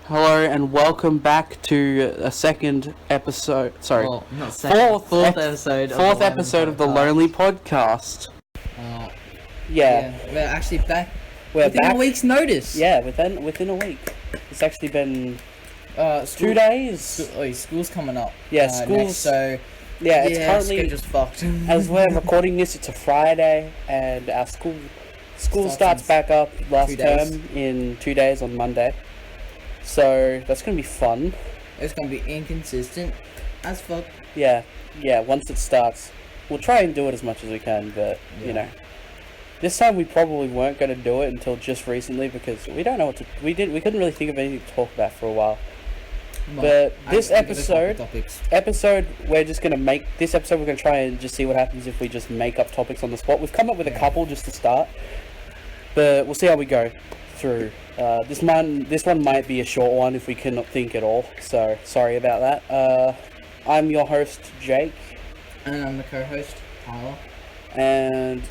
Hello and welcome back to a second episode. Sorry, Well, not second, fourth episode. Fourth episode of the Lonely Podcast. Yeah, we're actually back. we're within back. a week's notice. Yeah, within a week. It's actually been School, 2 days. School's coming up. Yeah, next, school's. so Yeah, it's currently schedule's fucked. as we're recording this. It's a Friday, and our school starts back up last 2 days. term in 2 days on Monday. So that's gonna be fun. It's gonna be inconsistent as fuck. Yeah. Once it starts, we'll try and do it as much as we can. But you know, this time we probably weren't going to do it until just recently because we don't know what to. We couldn't really think of anything to talk about for a while. But this episode, we're just gonna make this episode. We're gonna try and just see what happens if we just make up topics on the spot. We've come up with a couple just to start, but we'll see how we go through. This one might be a short one if we cannot think at all. So sorry about that. I'm your host Jake, and I'm the co-host Tyler. and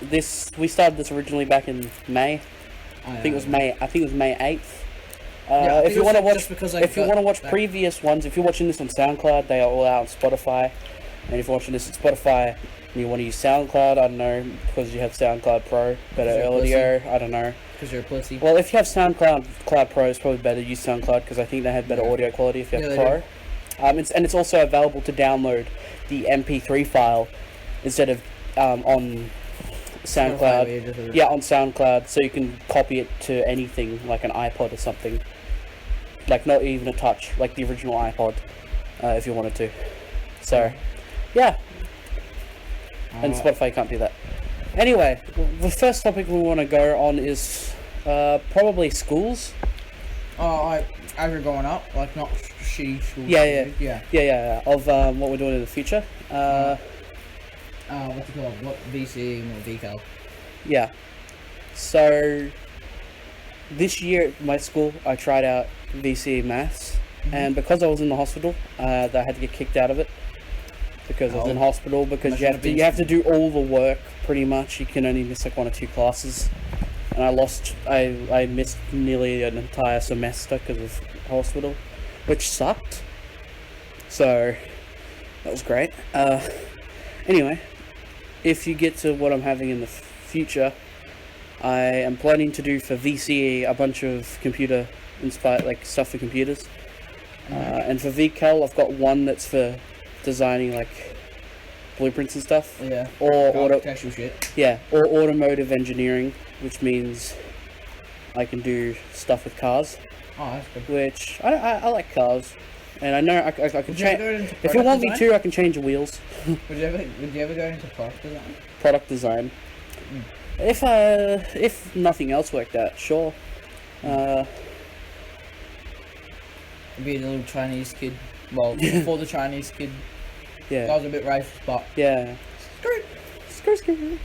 we started this originally back in May. I think it was May 8th. If you want to watch previous ones, if you're watching this on SoundCloud, they are all out on Spotify. And if you're watching this on Spotify and you want to use SoundCloud, I don't know, because you have SoundCloud Pro, better audio, I don't know. Because you're a pussy. Well, if you have SoundCloud Pro, it's probably better to use SoundCloud because I think they have better audio quality if you have Pro. It's also available to download the MP3 file instead of on SoundCloud. Yeah, on SoundCloud, so you can copy it to anything like an iPod or something. Like not even a touch, like the original iPod, if you wanted to. So, yeah. And Spotify can't do that. Anyway, the first topic we want to go on is probably schools. As you're growing up, like not shitty school. Yeah. Of what we're doing in the future. What's it called? What VC and what VCAL? Yeah. So this year at my school, I tried out VCE maths, and because I was in the hospital, I had to get kicked out of it. Because I was in hospital, because you have to do all the work pretty much. You can only miss like 1 or 2 classes, and I missed nearly an entire semester because of hospital, which sucked. So that was great. Anyway, if you get to what I'm having in the future, I am planning to do for VCE a bunch of computer inspired like stuff for computers, and for VCAL I've got one that's for designing like blueprints and stuff, or architectural shit, or automotive engineering, which means I can do stuff with cars. That's good. Which I like cars, and I know I can change. If you want me to, I can change the wheels. Would you ever go into product design? Product design. If nothing else worked out, sure. Be a little Chinese kid. Well, before the Chinese kid. Yeah. That was a bit racist, but yeah. Wait,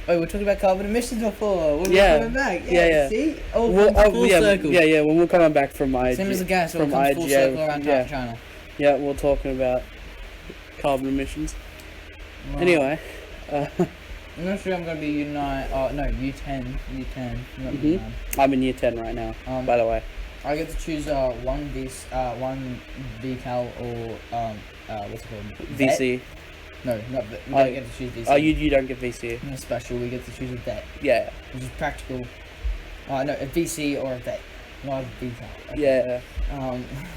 we're talking about carbon emissions before. We're coming back. Yeah. See? Full circle. Yeah. When we're coming back from IG, same as the gas. From IGA, full circle around China. Yeah, we're talking about carbon emissions. Wow. Anyway. I'm not sure I'm going to be U10. U10. I'm in year 10 right now, by the way. I get to choose one VCAL or what's it called? VC. No, not we don't get to choose VC. Oh, you don't get VC. No special. We get to choose a VET. Yeah. Which is practical. No, a VC or a VET, not a VCAL. Okay. Yeah.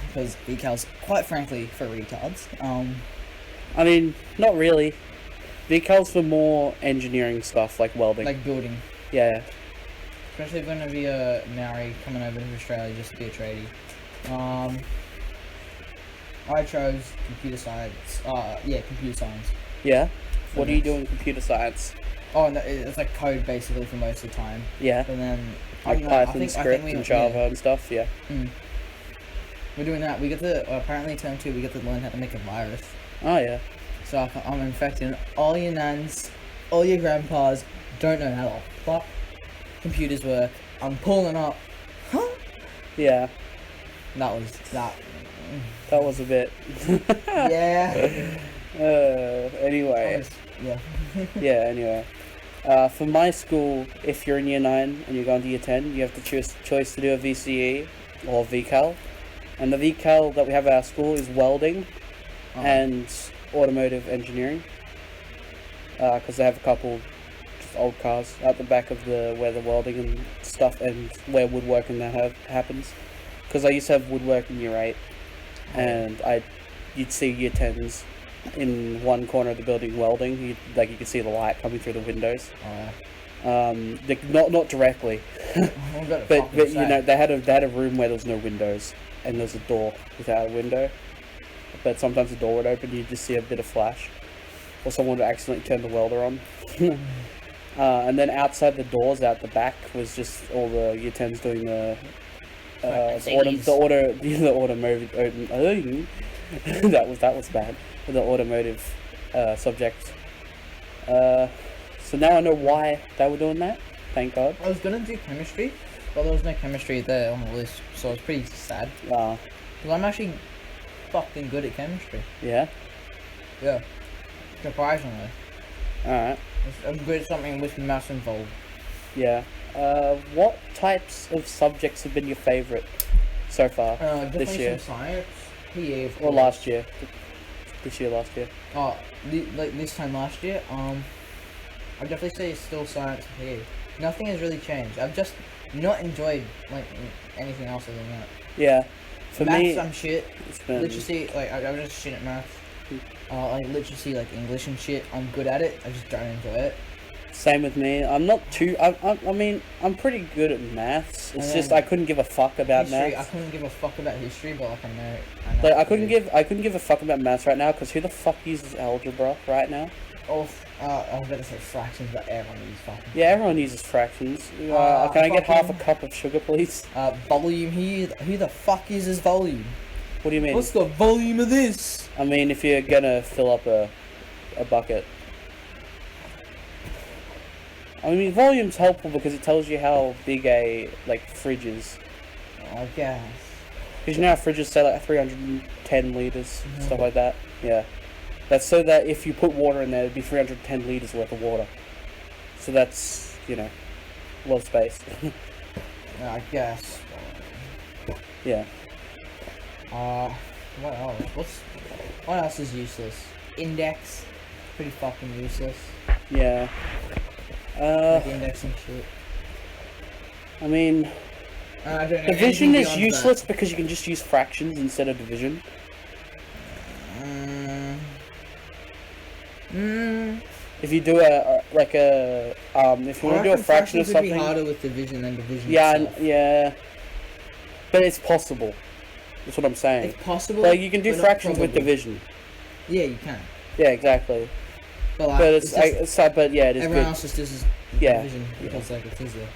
Because VCAL's quite frankly for retards. I mean, not really. VCAL's for more engineering stuff like welding. Like building. Yeah. Especially if we're going to be a Maori coming over to Australia just to be a tradie. I chose computer science. Computer science. Yeah? What are you doing in computer science? Oh, no, it's like code basically for most of the time. Yeah. And then like Python script and Java and stuff, yeah. We're doing that. We get to, apparently term 2, we get to learn how to make a virus. Oh, yeah. So I'm infecting all your nans, all your grandpas, don't know how the fuck computers work. I'm pulling up. Huh? Yeah. That was a bit. Yeah. Anyway. Yeah. For my school, if you're in year 9 and you're going to year 10, you have to choose to do a VCE or VCAL. And the VCAL that we have at our school is welding Oh. and automotive engineering. Because they have a couple just old cars out the back of where the welding and stuff and where woodworking happens. Because I used to have woodwork in year 8, and you'd see year 10s in one corner of the building welding. You could see the light coming through the windows. Not directly, but you know they had a room where there was no windows and there was a door without a window. But sometimes the door would open, you'd just see a bit of flash, or someone would accidentally turn the welder on. And then outside the doors, out the back, was just all the year 10s doing the automotive. that was bad. The automotive subject. So now I know why they were doing that. Thank God. I was gonna do chemistry, but there was no chemistry there on the list, so I was pretty sad. Because I'm actually fucking good at chemistry. Yeah. Yeah. Surprisingly. Alright. I'm good at something with maths involved. Yeah. What types of subjects have been your favourite so far this year? Some science. PE, of Or course. last year? Last year. Oh, like this time last year. I'd definitely say it's still science and PE. Nothing has really changed. I've just not enjoyed like anything else other than that. Yeah. For maths, me, I'm shit. it's been... Literacy, like I'm just shit at maths. Like literacy, like English and shit. I'm good at it. I just don't enjoy it. Same with me. I'm not too... I mean, I'm pretty good at maths. It's And just then I couldn't give a fuck about history, maths. I couldn't give a fuck about history, but like I know Like I what couldn't it is. give a fuck about maths right now, because who the fuck uses algebra right now? Oh, I was about to say fractions, but everyone uses fucking. Yeah, everyone uses fractions. Can I get half a cup of sugar, please? Volume here. Who the fuck uses volume? What do you mean? What's the volume of this? I mean, if you're gonna fill up a bucket. I mean, volume's helpful because it tells you how big a fridge is. I guess. Because you know how fridges say like 310 liters, stuff like that. Yeah, that's so that if you put water in there, it'd be 310 liters worth of water. So that's a lot of space. I guess. Yeah. What else? What else is useless? Index. Pretty fucking useless. Yeah. Like indexing shit. I mean, I don't know. division anything is beyond useless because you can just use fractions instead of division. If you do if you want to do a fraction of would be something, harder with division than division yeah, itself. yeah, but it's possible. That's what I'm saying. It's possible. Like you can do but not fractions with probable. division. Yeah, you can. Yeah, exactly. But, like, But it's just, but yeah, it is everyone good. else just does Yeah. division because like it's easier.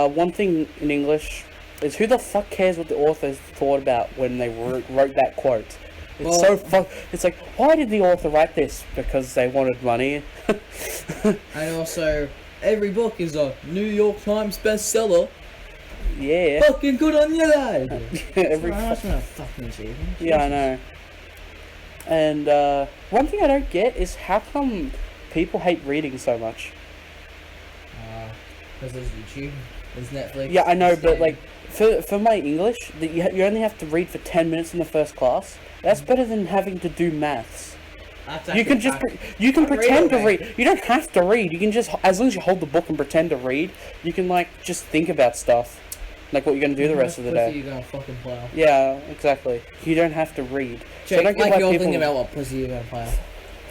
One thing in English is who the fuck cares what the authors thought about when they wrote that quote? It's like, why did the author write this? Because they wanted money. And also, every book is a New York Times bestseller. Yeah. Fucking good on you, lad. Every That's not a fucking achievement. Yeah, I know. And one thing I don't get is how come people hate reading so much? Because there's YouTube, there's Netflix. Yeah, I know, there's but gaming. like for my English, you only have to read for 10 minutes in the first class. That's better than having to do maths. That's You can actually just fact. you can Read pretend it, to mate. read. You don't have to read. You can just, as long as you hold the book and pretend to read, you can just think about stuff, like what you're gonna do the rest of the Pussy day. you gonna fucking plow. Yeah, exactly. You don't have to read. So I Jake, don't get like why you're people- thinking about what pussy you gonna plow.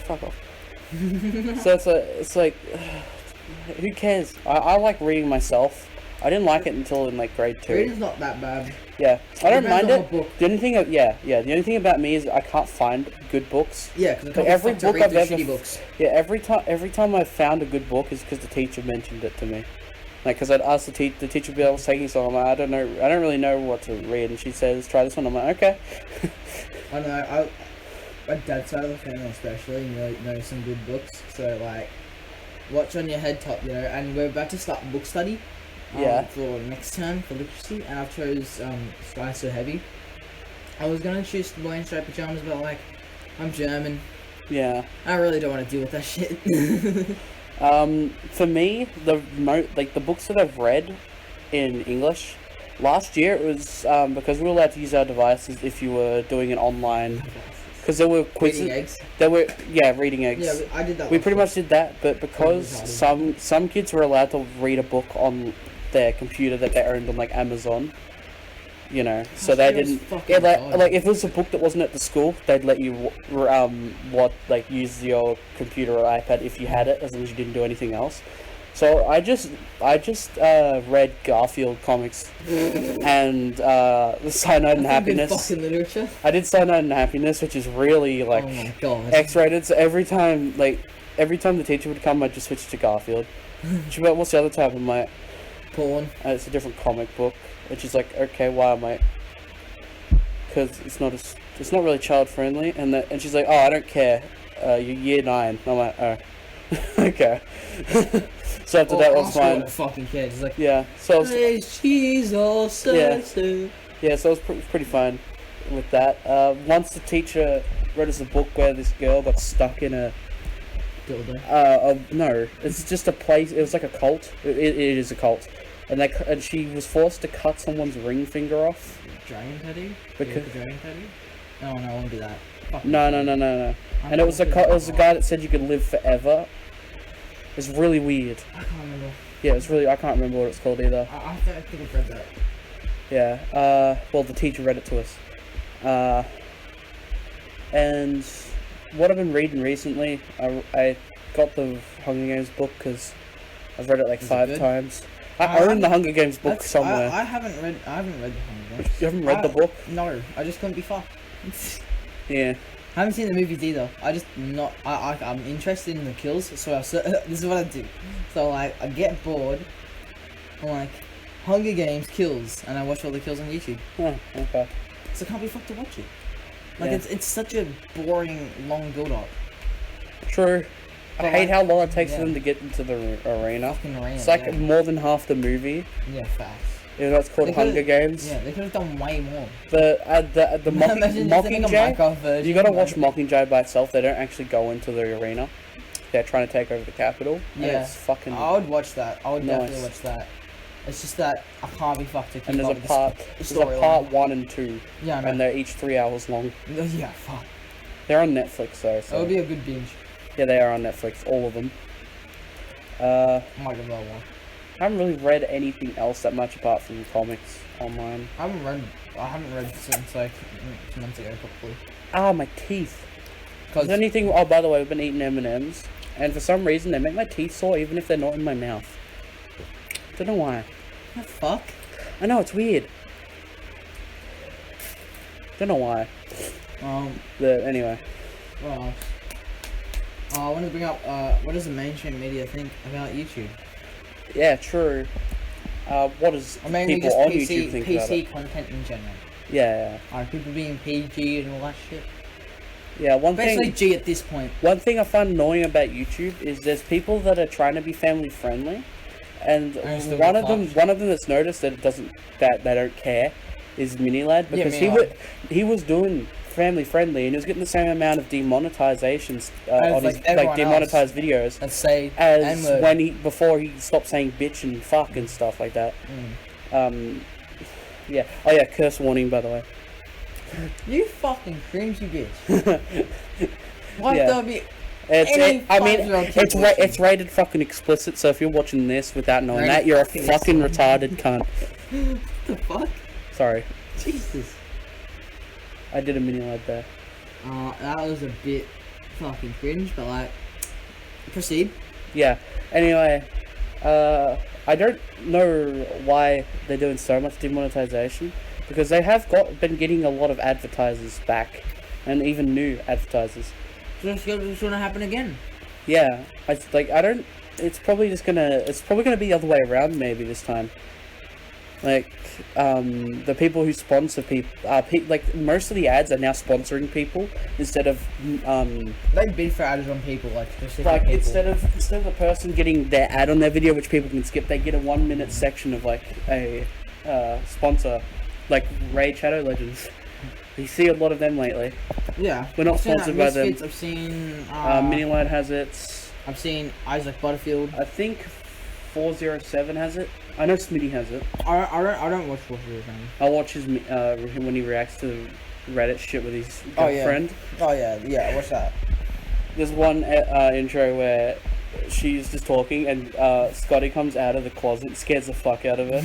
Fuck off. So it's like, who cares? I like reading myself. I didn't like it until in grade 2. Reading's not that bad. Yeah, I don't Depends mind on it. what book. The only thing, the only thing about me is I can't find good books. Yeah, because Every book I've ever, shitty books. yeah, every time I've found a good book is because the teacher mentioned it to me. Like, because I'd ask the teacher I was taking something. I'm like, I don't really know what to read, and she says, try this one. I'm like, okay. I know. My dad's side of the family especially know some good books. So like, watch on your head top, and we're about to start book study. Yeah. For next term for literacy, and I've chose Sky So Heavy. I was gonna choose Boy in Striped Pajamas, but like, I'm German. Yeah. I really don't want to deal with that shit. For me, the books that I've read in English, Last year it was because we were allowed to use our devices if you were doing an online. Because there were quizzes. Reading eggs. There were reading eggs. Yeah, I did that. We last pretty year. much did that, but because some kids were allowed to read a book on their computer that they owned on like Amazon, you know, so they That was didn't. fucking Yeah, hard. like if it was a book that wasn't at the school, they'd let you use your computer or iPad if you had it, as long as you didn't do anything else. So I just read Garfield comics and Cyanide and That's some good Happiness. fucking literature. I did Cyanide and Happiness, which is really like Oh my god. X-rated. So every time the teacher would come, I'd just switch to Garfield. She'd be like, "What's the other type?" I'm like, Porn. "It's a different comic book." And she's like, "Okay, why?" I'm like, "Because it's not really child friendly." And she's like, "Oh, I don't care. You're year 9." I'm like, "Oh, okay." So after that was fine. Fucking kids. It's like, Yeah. So I was, hey, she's all sexy. yeah, so I was pretty fine with that. Once the teacher read us a book where this girl got stuck in a Dildo. no, it's just a place. It was like a cult. It is a cult, and she was forced to cut someone's ring finger off. Dragon tattoo? Because- The dragon tattoo? No, I won't do that. Fuck No. I'm And it was a guy that said you could live forever. It's really weird. I can't remember. Yeah, it's really. I can't remember what it's called either. I think I've read that. Yeah. Well, the teacher read it to us. And what I've been reading recently, I got the Hunger Games book because I've read it like Is it 5 good? times. I own the Hunger Games book That's- somewhere. I haven't read the Hunger Games. You haven't read the book? No, I just couldn't be fucked. Yeah. I haven't seen the movies either. I'm interested in the kills, so this is what I do. So like, I get bored. I'm like, Hunger Games kills, and I watch all the kills on YouTube. Oh, okay. So I can't be fucked to watch it. Like Yeah. it's such a boring, long build up. True. I But hate like- how long it takes yeah. for them to get into the arena. Fucking arena. It's like yeah. more than half the movie. Yeah, facts. You know, it's called They could've- Hunger Games. Yeah, they could have done way more. The Imagine just doing a Mockingjay. Minecraft version. You gotta watch like- Mockingjay by itself. They don't actually go into the arena. They're trying to take over the capital. And Yeah. it's fucking. I would watch that. I would Nice. definitely watch that. It's just that I can't be fucked to keep And there's up a with part. the There's a storyline. part 1 and 2, Yeah, I know. and they're each 3 hours long. Yeah, fuck. They're on Netflix though. That So would be a good binge. yeah, they are on Netflix. All of them. I might give that one. I haven't really read anything else that much apart from comics online. I haven't read since like 2 months ago probably. Ah, my teeth. Cause Is there anything? Oh, by the way, I've been eating M&Ms, and for some reason they make my teeth sore even if they're not in my mouth. Don't know why. the fuck? I know it's weird. Don't know why. But anyway, What else? I want to bring up what does the mainstream media think about YouTube? yeah, true. What does Or maybe people just on PC YouTube think about it? content in general. Yeah, People being PG and all that shit. yeah. Basically G at this point. One thing I find annoying about YouTube is there's people that are trying to be family friendly, and And still one get of them that's noticed that it doesn't that they don't care is Minilad Yeah, because Minilad. he was doing family friendly and he was getting the same amount of demonetizations As, on like, his everyone demonetized videos Let's say as N-word. when before he stopped saying bitch and fuck and stuff like that. Yeah. Oh yeah, curse warning by the way. You fucking cringy bitch. Why Yeah. there be It's, Any I mean, 5-year-old kid it's watching. it's rated fucking explicit. So if you're watching this without knowing Rated that, you're a fucking fucking retarded cunt. the fuck? Sorry, Jesus. I did a mini lad there. That was a bit fucking cringe, but like, proceed. Yeah. Anyway, I don't know why they're doing so much demonetization because they have been getting a lot of advertisers back, and even new advertisers. It's gonna happen again. Yeah, I don't. It's probably gonna be the other way around maybe this time. Like, the people who sponsor people, like most of the ads are now sponsoring people instead of They bid for ads on people, like specific like people. instead of the person getting their ad on their video, which people can skip, they get a 1 minute section of like a sponsor, like Raid Shadow Legends. You see a lot of them lately. Yeah. We're not I've seen that sponsored by them. Misfits, I've seen. Minilad has it. I've seen Isaac Butterfield. I think 407 has it. I know Smitty has it. I don't watch Wolf of Revenge. I watch his when he reacts to Reddit shit with his Oh, yeah. girlfriend. Oh yeah, I watch that. There's one intro where she's just talking and Scotty comes out of the closet and scares the fuck out of her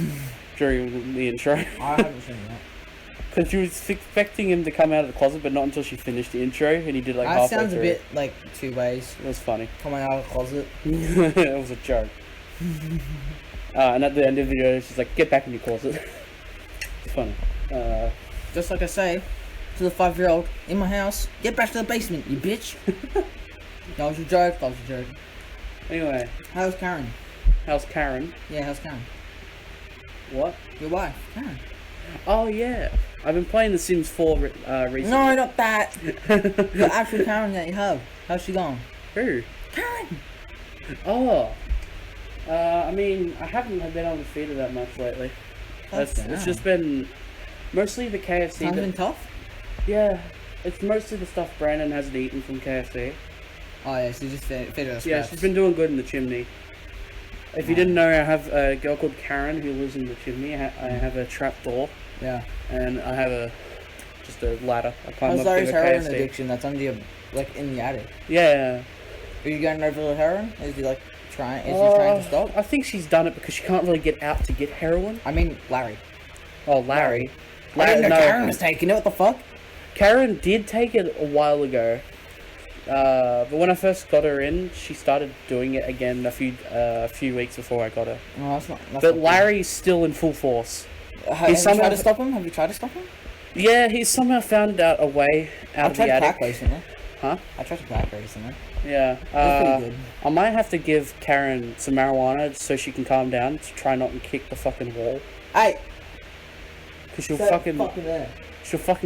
during the intro. I haven't seen that. Because she was expecting him to come out of the closet, but not until she finished the intro, and he did like That halfway sounds a through. bit like two ways. It was funny. Coming out of the closet. It was a joke. And at the end of the video, she's like, "Get back in your closet." It's funny. Just like I say to the 5-year-old in my house, get back to the basement, you bitch. That was a joke. That was a joke. Anyway, How's Karen? how's Karen? Yeah, how's Karen? What? Your wife, Karen. Oh yeah, I've been playing The Sims 4 recently. No, not that. The actual Karen that you have. How's she going? Who? Karen. Oh. I mean, I haven't been able to feed her that much lately. It's just been mostly the KFC. Time's been tough. Yeah, it's mostly the stuff Brandon hasn't eaten from KFC. Oh yeah, so you just fed her Yeah, scraps. she's been doing good in the chimney. If you didn't know, I have a girl called Karen who lives in the chimney. I have a trap door, Yeah. and I have just a ladder. I climb How's up to Larry's the heroin KFC. addiction that's under your, like, in the attic? Yeah. Are you going over the heroin? Is he, like, trying to stop? I think she's done it because she can't really get out to get heroin. I mean, Larry. Oh, Larry. I didn't know no. Karen was taking it, what the fuck? Karen did take it a while ago. But when I first got her in, she started doing it again a few weeks before I got her. No, that's not. But Larry's still in full force. Have you somehow- tried to stop him? Have you tried to stop him? Yeah, he's somehow found out a way out I of the tried to crack attic. recently. Huh? I tried to crack recently. Yeah. That's pretty good. I might have to give Karen some marijuana so she can calm down to try not to kick the fucking wall. Hey! Because she'll Stay fucking there.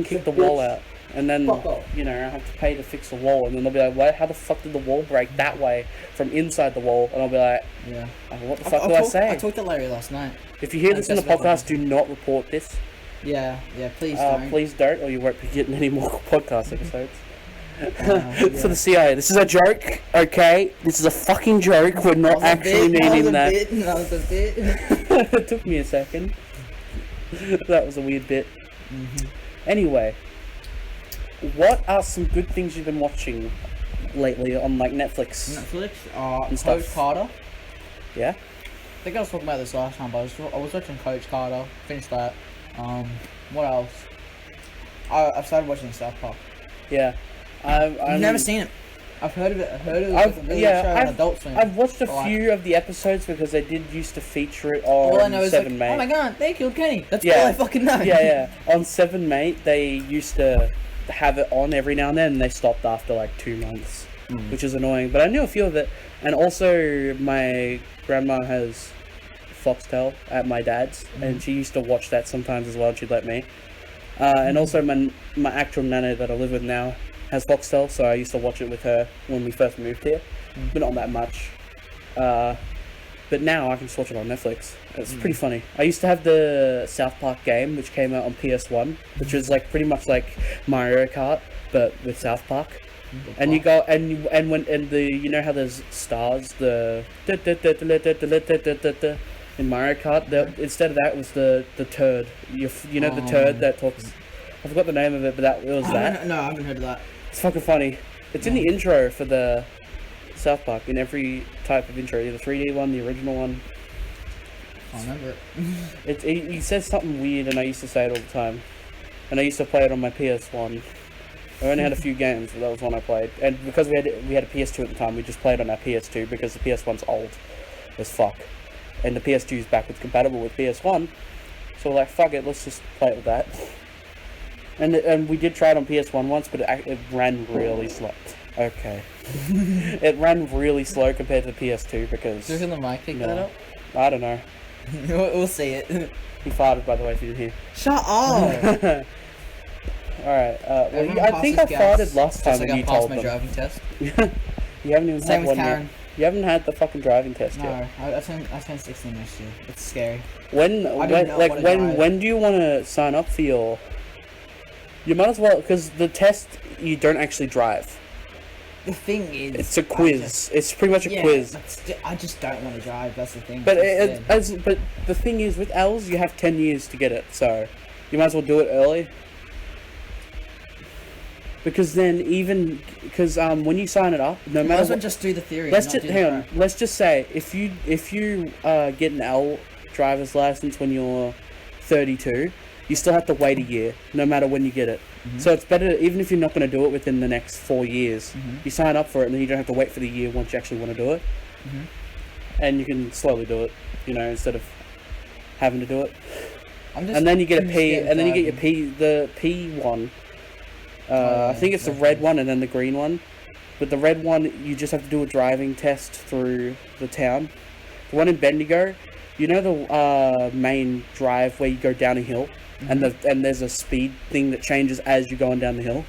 kick the wall out. And then, Fuck off. you know, I have to pay to fix the wall. And then they'll be like, "Why? How the fuck did the wall break that way from inside the wall?" And I'll be like, Yeah. "Oh, what the fuck do I say?" I talked to Larry last night. If you hear this in the That's podcast, do not report this. Yeah, please don't. Please don't, or you won't be getting any more podcast episodes. Yeah. For the CIA, this is a joke, okay? This is a fucking joke. We're not actually meaning that. That was a bit. It took me a second. That was a weird bit. Anyway, what are some good things you've been watching lately on like Netflix? Netflix, And Coach stuff. Carter. Yeah. I think I was talking about this last time, but I was watching Coach Carter. Finished that. What else? I've started watching South Park. Yeah. I've never seen it. I've heard of it. I've heard of it. It's a really show on Adult Swim. I've watched a But, like, few of the episodes because they did used to feature it all I on know is like, 7 Mate. oh my god, they killed Kenny. That's Yeah. all I fucking know. Yeah. On 7 Mate, they used to have it on every now and then, and they stopped after like 2 months, which is annoying. But I knew a few of it, and also my grandma has Foxtel at my dad's, and she used to watch that sometimes as well. And she'd let me. And also my actual nana that I live with now has Foxtel, so I used to watch it with her when we first moved here, but not that much. But now I can just watch it on Netflix. It's pretty funny. I used to have the South Park game, which came out on PS1, which was like pretty much like Mario Kart, but with South Park. And you go and the you know how there's stars, the in Mario Kart. Instead of that, it was the turd. You know the turd that talks. I forgot the name of it, but it was that. No, I haven't heard of that. It's fucking funny. It's in the intro for the South Park, in every type of intro, the 3D one, the original one. I remember it. He says something weird, and I used to say it all the time. And I used to play it on my PS1. I only had a few games, but that was one I played. And because we had a PS2 at the time, we just played on our PS2 because the PS1's old as fuck. And the PS2 is backwards compatible with PS1. So we're like, fuck it, let's just play it with that. And we did try it on PS1 once, but it ran really slow. Okay. It ran really slow compared to the PS2 because... Do you reckon the mic pick that up? I don't know. We'll see it. He farted, by the way, if you didn't hear. Shut up! Alright, Everyone I think I passes gas, farted last time just like and I you passed told my them. driving test. You haven't even Same had with one Karen. yet. You haven't had the fucking driving test yet. No, I turned 16 next year. It's scary. When don't know what to drive. when do you want to sign up for your... You might as well, because the test, you don't actually drive. the thing is, It's a quiz. It's pretty much a quiz. But I just don't want to drive. That's the thing. But instead. but the thing is, with L's, you have 10 years to get it, so you might as well do it early. Because then when you sign it up, no might matter as well what, just do the theory. let's and just not do hang the on. track. Let's just say if you get an L driver's license when you're 32, you still have to wait a year, no matter when you get it. So it's better, even if you're not going to do it within the next 4 years, you sign up for it, and then you don't have to wait for the year once you actually want to do it, and you can slowly do it, instead of having to do it. And then you get a P, and then you get your the P1. I think it's the red one and then the green one. But the red one, you just have to do a driving test through the town. The one in Bendigo, the main drive where you go down a hill, and there's a speed thing that changes as you're going down the hill.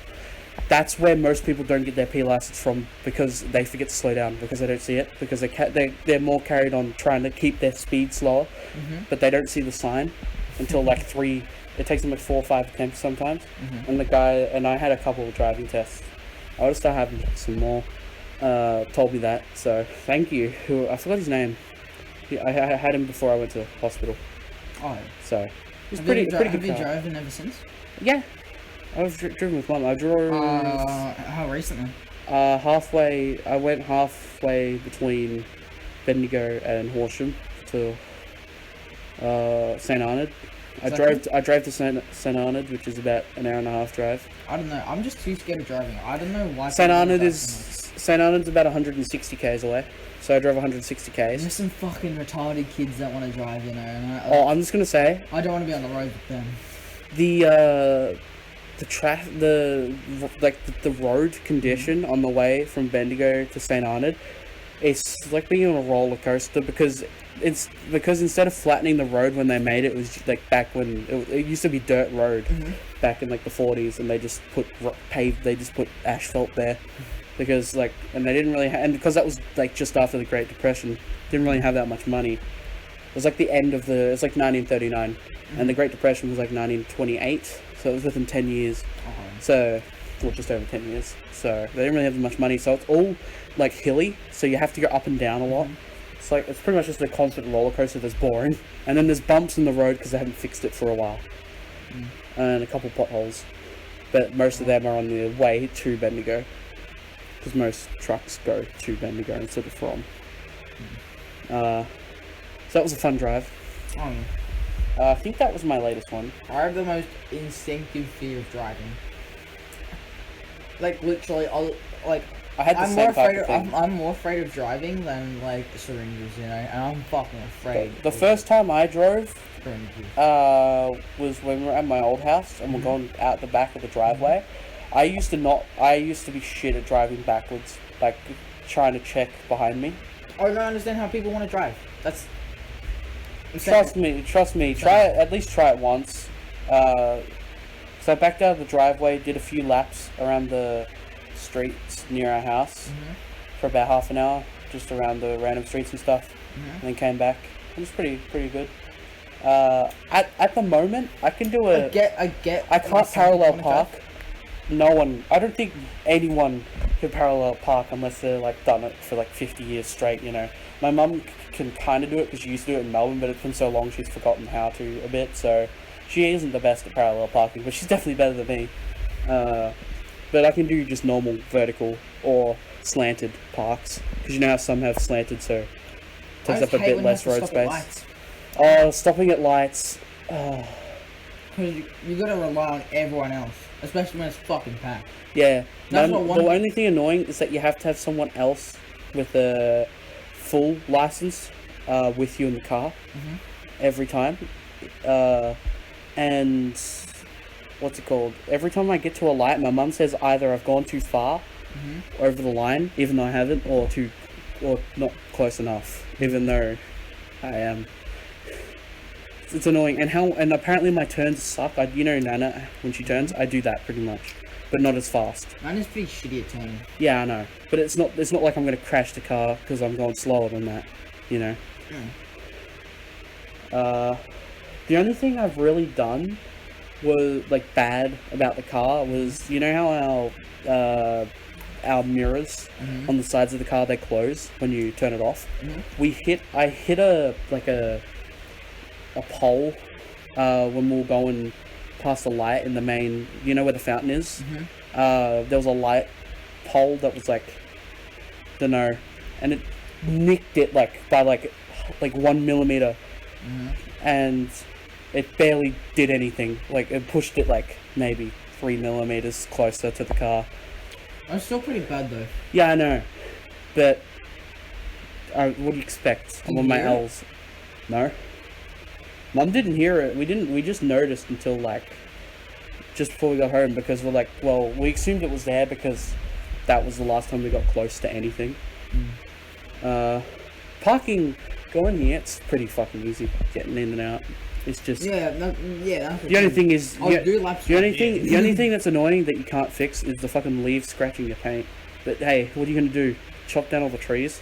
That's where most people don't get their P license from, because they forget to slow down because they don't see it, because they're more carried on trying to keep their speed slower, but they don't see the sign until like 3. It takes them like 4 or 5 attempts sometimes. And I had a couple of driving tests. I would start having some more. Told me that, so thank you. I forgot his name. I had him before I went to hospital. Oh, So he's have pretty you good. Have you car. driven ever since? Yeah, I was driven with Mum. I drove How recently? halfway. I went halfway between Bendigo and Horsham to St Arnaud. I drove to St Arnaud, which is about an hour and a half drive. I don't know. I'm just too scared of driving. I don't know why. St people do Arnaud that is so St Arnaud's about 160 k's away, so I drove 160 much. k's. There's some fucking retarded kids that want to drive, And Oh, I'm just gonna say I don't want to be on the road with them. the road condition on the way from Bendigo to St Arnaud, it's like being on a roller coaster, because instead of flattening the road when they made it, it was like back when it used to be dirt road back in like the 40s, and they just put asphalt there, because and they didn't really and because that was like just after the Great Depression, didn't really have that much money. It was like the end of it's like 1939, and the Great Depression was like 1928, so it was within 10 years. So, well, just over 10 years. So they didn't really have much money. So it's all like hilly, so you have to go up and down a lot. It's pretty much just a constant roller coaster that's boring. And then there's bumps in the road because they haven't fixed it for a while, and a couple potholes. But most of them are on the way to Bendigo, because most trucks go to Bendigo instead of from. So that was a fun drive. I think that was my latest one. I have the most instinctive fear of driving. Like literally, I had the same type of thing. I'm more afraid of driving than like syringes, and I'm fucking afraid. The first time I drove syringes. was when we were at my old house and we're going out the back of the driveway. I used to be shit at driving backwards, like trying to check behind me. I don't understand how people want to drive. That's Trust me. Try it. At least try it once. So I backed out of the driveway, did a few laps around the streets near our house for about half an hour, just around the random streets and stuff, and then came back. It was pretty good. At the moment, I can do I get. I can't parallel park. I don't think anyone can parallel park unless they're like done it for like 50 years straight. My mum can kind of do it because she used to do it in Melbourne, but it's been so long she's forgotten how to a bit. So she isn't the best at parallel parking, but she's definitely better than me. But I can do just normal vertical or slanted parks, because how some have slanted, so it takes up a bit less road space. Stopping at lights. Because you gotta rely on everyone else, especially when it's fucking packed. Yeah. That's The what only thing annoying is that you have to have someone else with a full license with you in the car every time. And what's it called? Every time I get to a light, my mum says either I've gone too far over the line, even though I haven't, or not close enough, even though I am. It's annoying, and apparently my turns suck. Nana, when she turns, I do that pretty much, but not as fast. Mine is pretty shitty at turning. Yeah, I know, but it's not like I'm gonna crash the car because I'm going slower than that, The only thing I've really done was bad about the car was, how our our mirrors on the sides of the car, they close when you turn it off. I hit a pole when we were going past the light in the main, you know where the fountain is? There was a light pole that was like, don't know, and it nicked it like by like 1 millimeter, and it barely did anything. Like it pushed it like maybe 3 millimeters closer to the car. That's still pretty bad though. Yeah, I know, but what do you expect? I'm on my hear it? L's. No, Mum didn't hear it. We just noticed until like just before we got home, because we're like, well, we assumed it was there because that was the last time we got close to anything. Parking, going here, it's pretty fucking easy getting in and out. It's just The only thing is do laps. the only thing that's annoying that you can't fix is the fucking leaves scratching your paint. But hey, what are you gonna do? Chop down all the trees?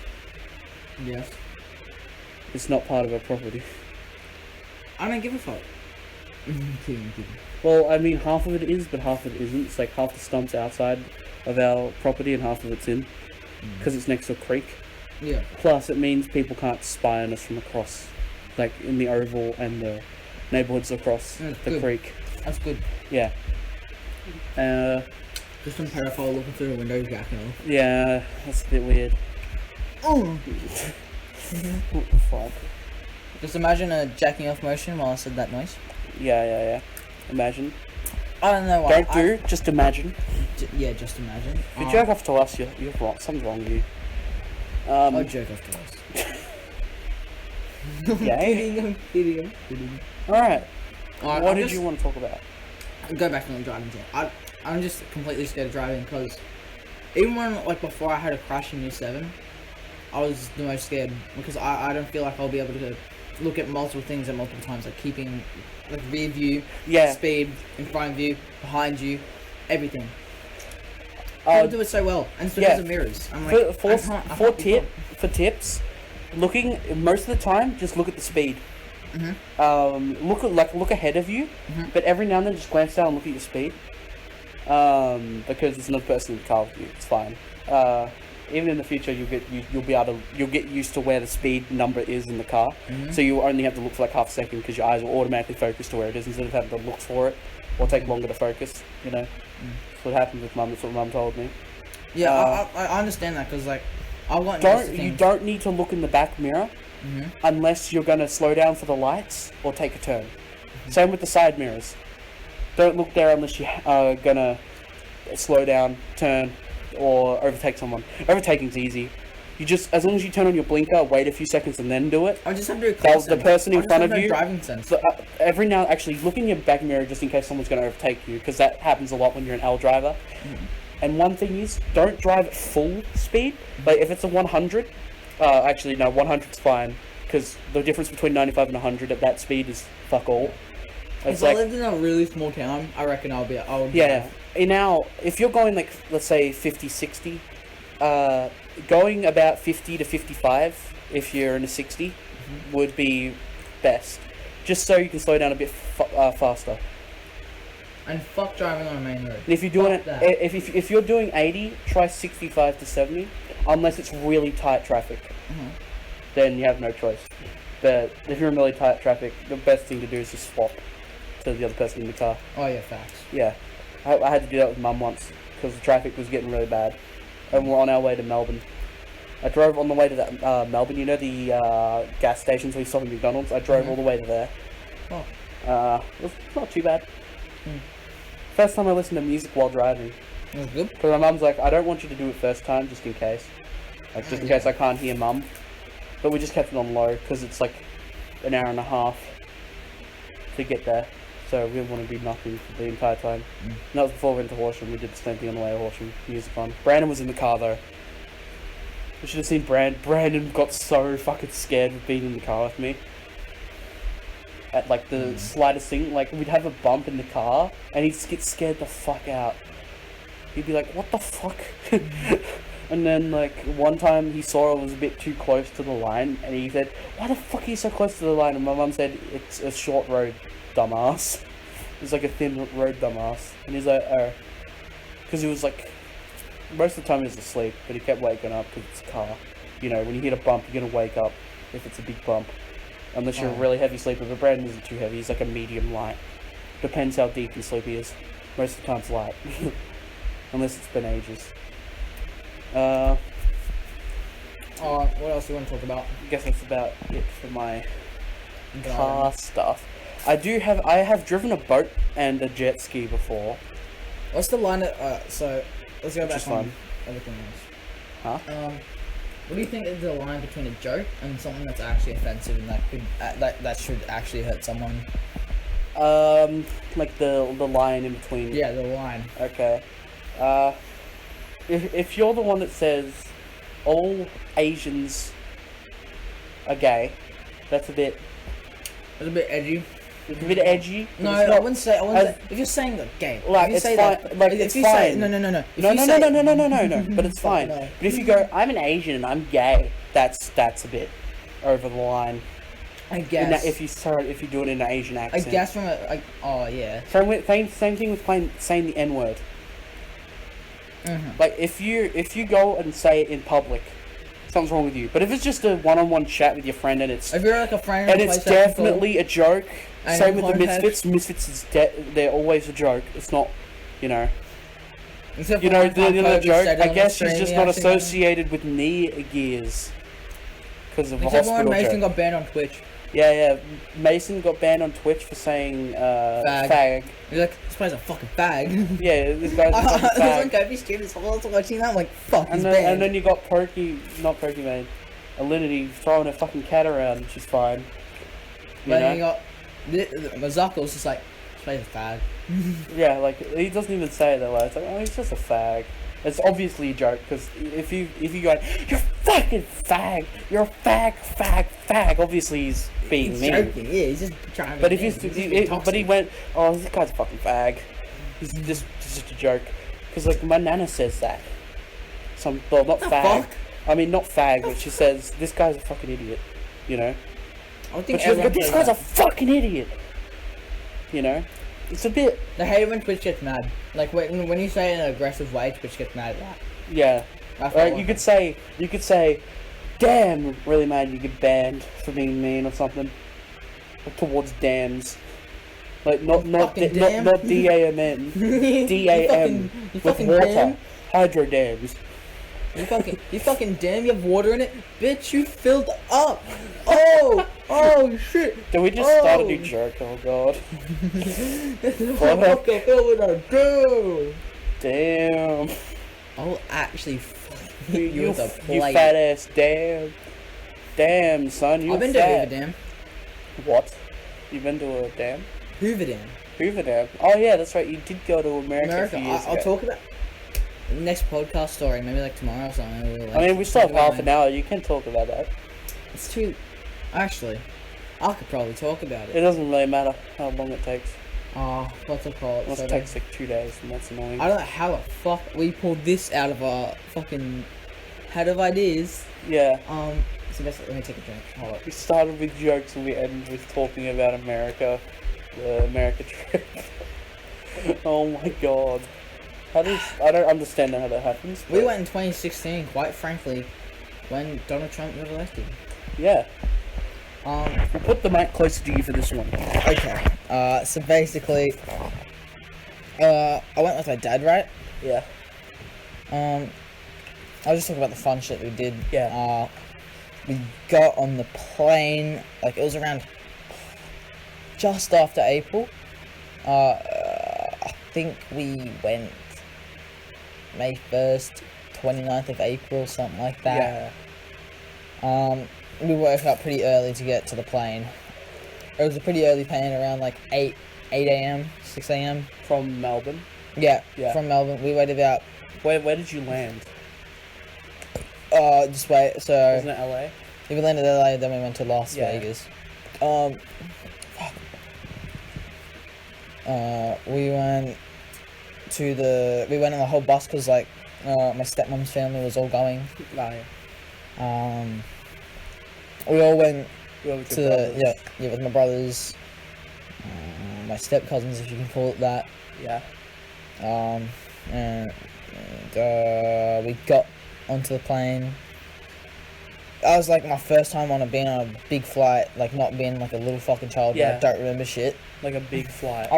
Yes. It's not part of our property. I don't give a fuck. Kidding. Well, I mean, half of it is, but half of it isn't. It's like half the stump's outside of our property and half of it's in, because it's next to a creek. Yeah. Plus, it means people can't spy on us from across, like in the oval and the neighborhoods across That's the good. creek. That's good. Yeah. Just some pedophile looking through the window jacking off. Yeah, that's a bit weird. Oh. What the fuck? Just imagine a jacking off motion while I said that noise. Yeah. Imagine. I don't know why. Just imagine. Just imagine. If you jerk off to us, you're wrong. Something's wrong with you. I'll jerk off to us. Yay. I'm kidding. Alright. Alright, What did you want to talk about? Go back to the driving thing. I'm just completely scared of driving because even when, like, before I had a crash in year 7, I was the most scared because I don't feel like I'll be able to look at multiple things at multiple times, like keeping, like, rear view, Yeah. speed, in front of you, behind you, everything. People do it so well, and it's because of mirrors. I'm like, for tips, looking most of the time, just look at the speed. Look ahead of you, but every now and then just glance down and look at your speed. Because there's another person in the car with you. It's fine. Even in the future, you'll get used to where the speed number is in the car. So you only have to look for like half a second because your eyes will automatically focus to where it is instead of having to look for it or take longer to focus. You know, that's what happened with Mum. That's what Mum told me. Yeah, I understand that because, like, I want You don't need to look in the back mirror unless you're gonna slow down for the lights or take a turn. Same with the side mirrors. Don't look there unless you are gonna slow down, turn, or overtake someone. Overtaking's easy. You just, as long as you turn on your blinker, wait a few seconds and then do it. I just have to The person in front of you. driving sense. So, every now, actually, look in your back mirror just in case someone's gonna overtake you, because that happens a lot when you're an L driver. And one thing is, don't drive at full speed. Like, if it's a 100, actually, no, 100's fine. Because the difference between 95 and 100 at that speed is fuck all. If I lived in a really small town, I reckon I would Yeah. If you're going, like, let's say 50, 60, going about 50 to 55, if you're in a 60, would be best. Just so you can slow down a bit faster. And fuck driving on a main road. And if you're doing Fuck it, if you're doing 80, try 65 to 70, unless it's really tight traffic. Then you have no choice. But if you're in really tight traffic, the best thing to do is just swap to the other person in the car. Oh yeah, facts. Yeah, I had to do that with Mum once because the traffic was getting really bad, and we're on our way to Melbourne. I drove on the way to that Melbourne. You know the gas stations where you stop at McDonald's. I drove all the way to there. It was not too bad. First time I listened to music while driving. It was good. Because my mum's like, I don't want you to do it first time, just in case. Like, just in case I can't hear Mum. But we just kept it on low, because it's like an hour and a half to get there. So we didn't want to be nothing for the entire time. And that was before we went to Horsham. We did the same thing on the way to Horsham. Music on. Brandon was in the car, though. We should have seen Brandon got so fucking scared with being in the car with me. At, like, the slightest thing. Like, we'd have a bump in the car, and he'd get scared the fuck out. He'd be like, what the fuck? And then, like, one time he saw it was a bit too close to the line, and he said, why the fuck are you so close to the line? And my mum said, it's a short road, dumbass. It's like a thin road, dumbass. And he's like, oh. Because he was like, Most of the time he was asleep, but he kept waking up because it's a car. You know, when you hit a bump, you're gonna wake up if it's a big bump. Unless you're a really heavy sleeper, but Brandon isn't too heavy. He's like a medium light. Depends how deep and sleep he is. Most of the time it's light. Unless it's been ages. What else do you want to talk about? I guess that's about it for my car stuff. I have driven a boat and a jet ski before. What's the line so let's go Which back is on fun. everything else. Huh? What do you think is the line between a joke and something that's actually offensive and that could that should actually hurt someone? Like the line in between. Yeah, the line. Okay. If you're the one that says all Asians are gay, that's a bit It's a bit edgy. It's a bit edgy. but No, it's not- I wouldn't say. If you're saying that gay, Like, if you it's say fine- that, like, if it's you say fine. no. If No, you no, say, no, but it's fine. No. But if you go, I'm an Asian and I'm gay, that's a bit over the line. I guess. If you do it in an Asian I accent. guess from a oh yeah. Same thing with saying the N word. Mm-hmm. Like if you go and say it in public, something's wrong with you. But if it's just a one-on-one chat with your friend and it's If you're like a friend and who it's plays that definitely a joke. And Same with the hard Misfits. Misfits is they're always a joke. It's not, you know. except You for know one time the Kobe joke. said it I on guess the she's stream, just he not actually- associated with knee gears because of a Except for when hospital Mason joke. got banned on Twitch. Yeah. Mason got banned on Twitch for saying fag. He's like, this guy's a fucking fag. Yeah, this guy's a I fucking was on fag. Kobe's stream this whole time watching that. I'm like, fuck, he's And banned. then you got not Pokemon, Alinity throwing a fucking cat around. She's fine. You But know? then you got Mazako's just like, this guy's a fag. Yeah, like he doesn't even say it that way. It's like, oh, he's just a fag. It's obviously a joke because if you go, you're fucking fag, you're a fag. Obviously he's being He's mean. joking, yeah, he's just trying to But be if mean. he's, He's he, just being but he toxic. went, oh, this guy's a fucking fag. He's just a joke. Because like my nana says that. Well, not The fag. fuck? I mean, not fag, but she says this guy's a fucking idiot. You know. I would think But, she goes, everyone but this says guy's a that. fucking idiot. You know. It's a bit. They hate it when Twitch gets mad. Like when you say it in an aggressive way, Twitch gets mad at that. Yeah. That's Right, what you could say, damn, really mad you get banned for being mean or something. Or towards dams. Like, not fucking dam? not D-A-M-N. D-A-M. You With fucking water. dam? Hydro dams. You fucking damn, you have water in it? Bitch, you filled up! Oh shit! Did we just start a new joke? Oh god. What the hell would I do? Damn. I'll actually fucking hit you You, with a you plate. fat ass damn. Damn, son, you I've been to fat. Hoover Dam. What? You've been to a dam? Hoover Dam. Hoover Dam? Oh yeah, that's right, you did go to America a few years I'll ago. talk about next podcast story, maybe like tomorrow or something. Like, I mean, we still have talk about half an hour. You can talk about that. It's too. Actually, I could probably talk about It it. doesn't really matter how long it takes. What's it called? Unless So it takes like 2 days, and that's annoying. I don't know how the fuck we pulled this out of our fucking head of ideas. Yeah. So basically, let me take a drink. Hold up. We started with jokes and we ended with talking about America. The America trip. Oh my god. I don't understand how that happens. We but went in 2016, quite frankly, when Donald Trump was elected. Yeah. Um, We'll put the mic closer to you for this one. okay. So basically, I went with my dad, right? Yeah. I was just talking about the fun shit we did. Yeah. We got on the plane, like it was around just after April. I think we went May 1st, 29th of April, something like that. Yeah. We woke up pretty early to get to the plane. It was a pretty early plane, around like 8 a.m., 6 a.m. From Melbourne. Yeah, Yeah. from Melbourne. We waited about, Where did you land? just wait, so Wasn't it LA? we landed in LA, then we went to Las Yeah. Vegas. We went on the whole bus because like my stepmom's family was all going. Oh, yeah. We all went You went with to your brothers. yeah with my brothers, my step cousins if you can call it that. Yeah. and we got onto the plane. That was like my first time being on a big flight, like not being like a little fucking child. Yeah. But I don't remember shit. Like a big flight.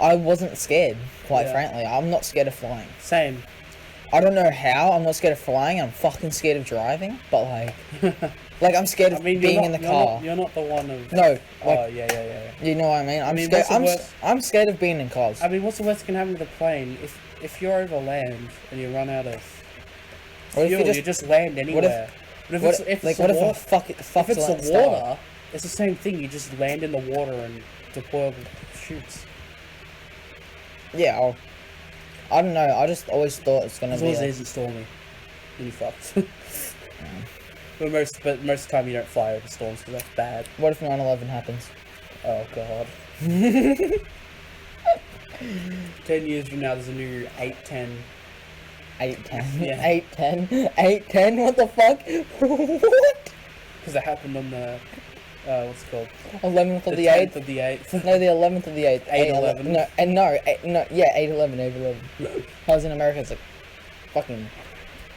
I wasn't scared, quite Yeah. frankly. I'm not scared of flying. Same. I don't know how I'm not scared of flying. I'm fucking scared of driving, but like I'm scared of being in the car. You're not the one of. No, Oh like yeah. you know what I mean. I'm mean, scared. what's the worst- I'm scared of being in cars. I mean, what's the worst that can happen with a plane? If you're over land and you run out of What if fuel, you you just land anywhere. But if What it's if, if what the if I water, fuck it? Fuck if it's like the Star? water, it's the same thing. You just land in the water and deploy shoots. Yeah, I don't know. I just always thought it's gonna As be. long as it Like, isn't stormy, then you fucked. But most of the time you don't fly over storms because that's bad. what if 9/11 happens? Oh god. 10 years from now, there's a new 810. 8/10. Yeah. 8/10. 8/10. What the fuck? What? Because it happened on the what's it called? 11th of the 10th 8th. of the 8th. No, the 11th of the 8th. 8/11. No, yeah, 8/11, 8/11. I was in America, it's like, fucking,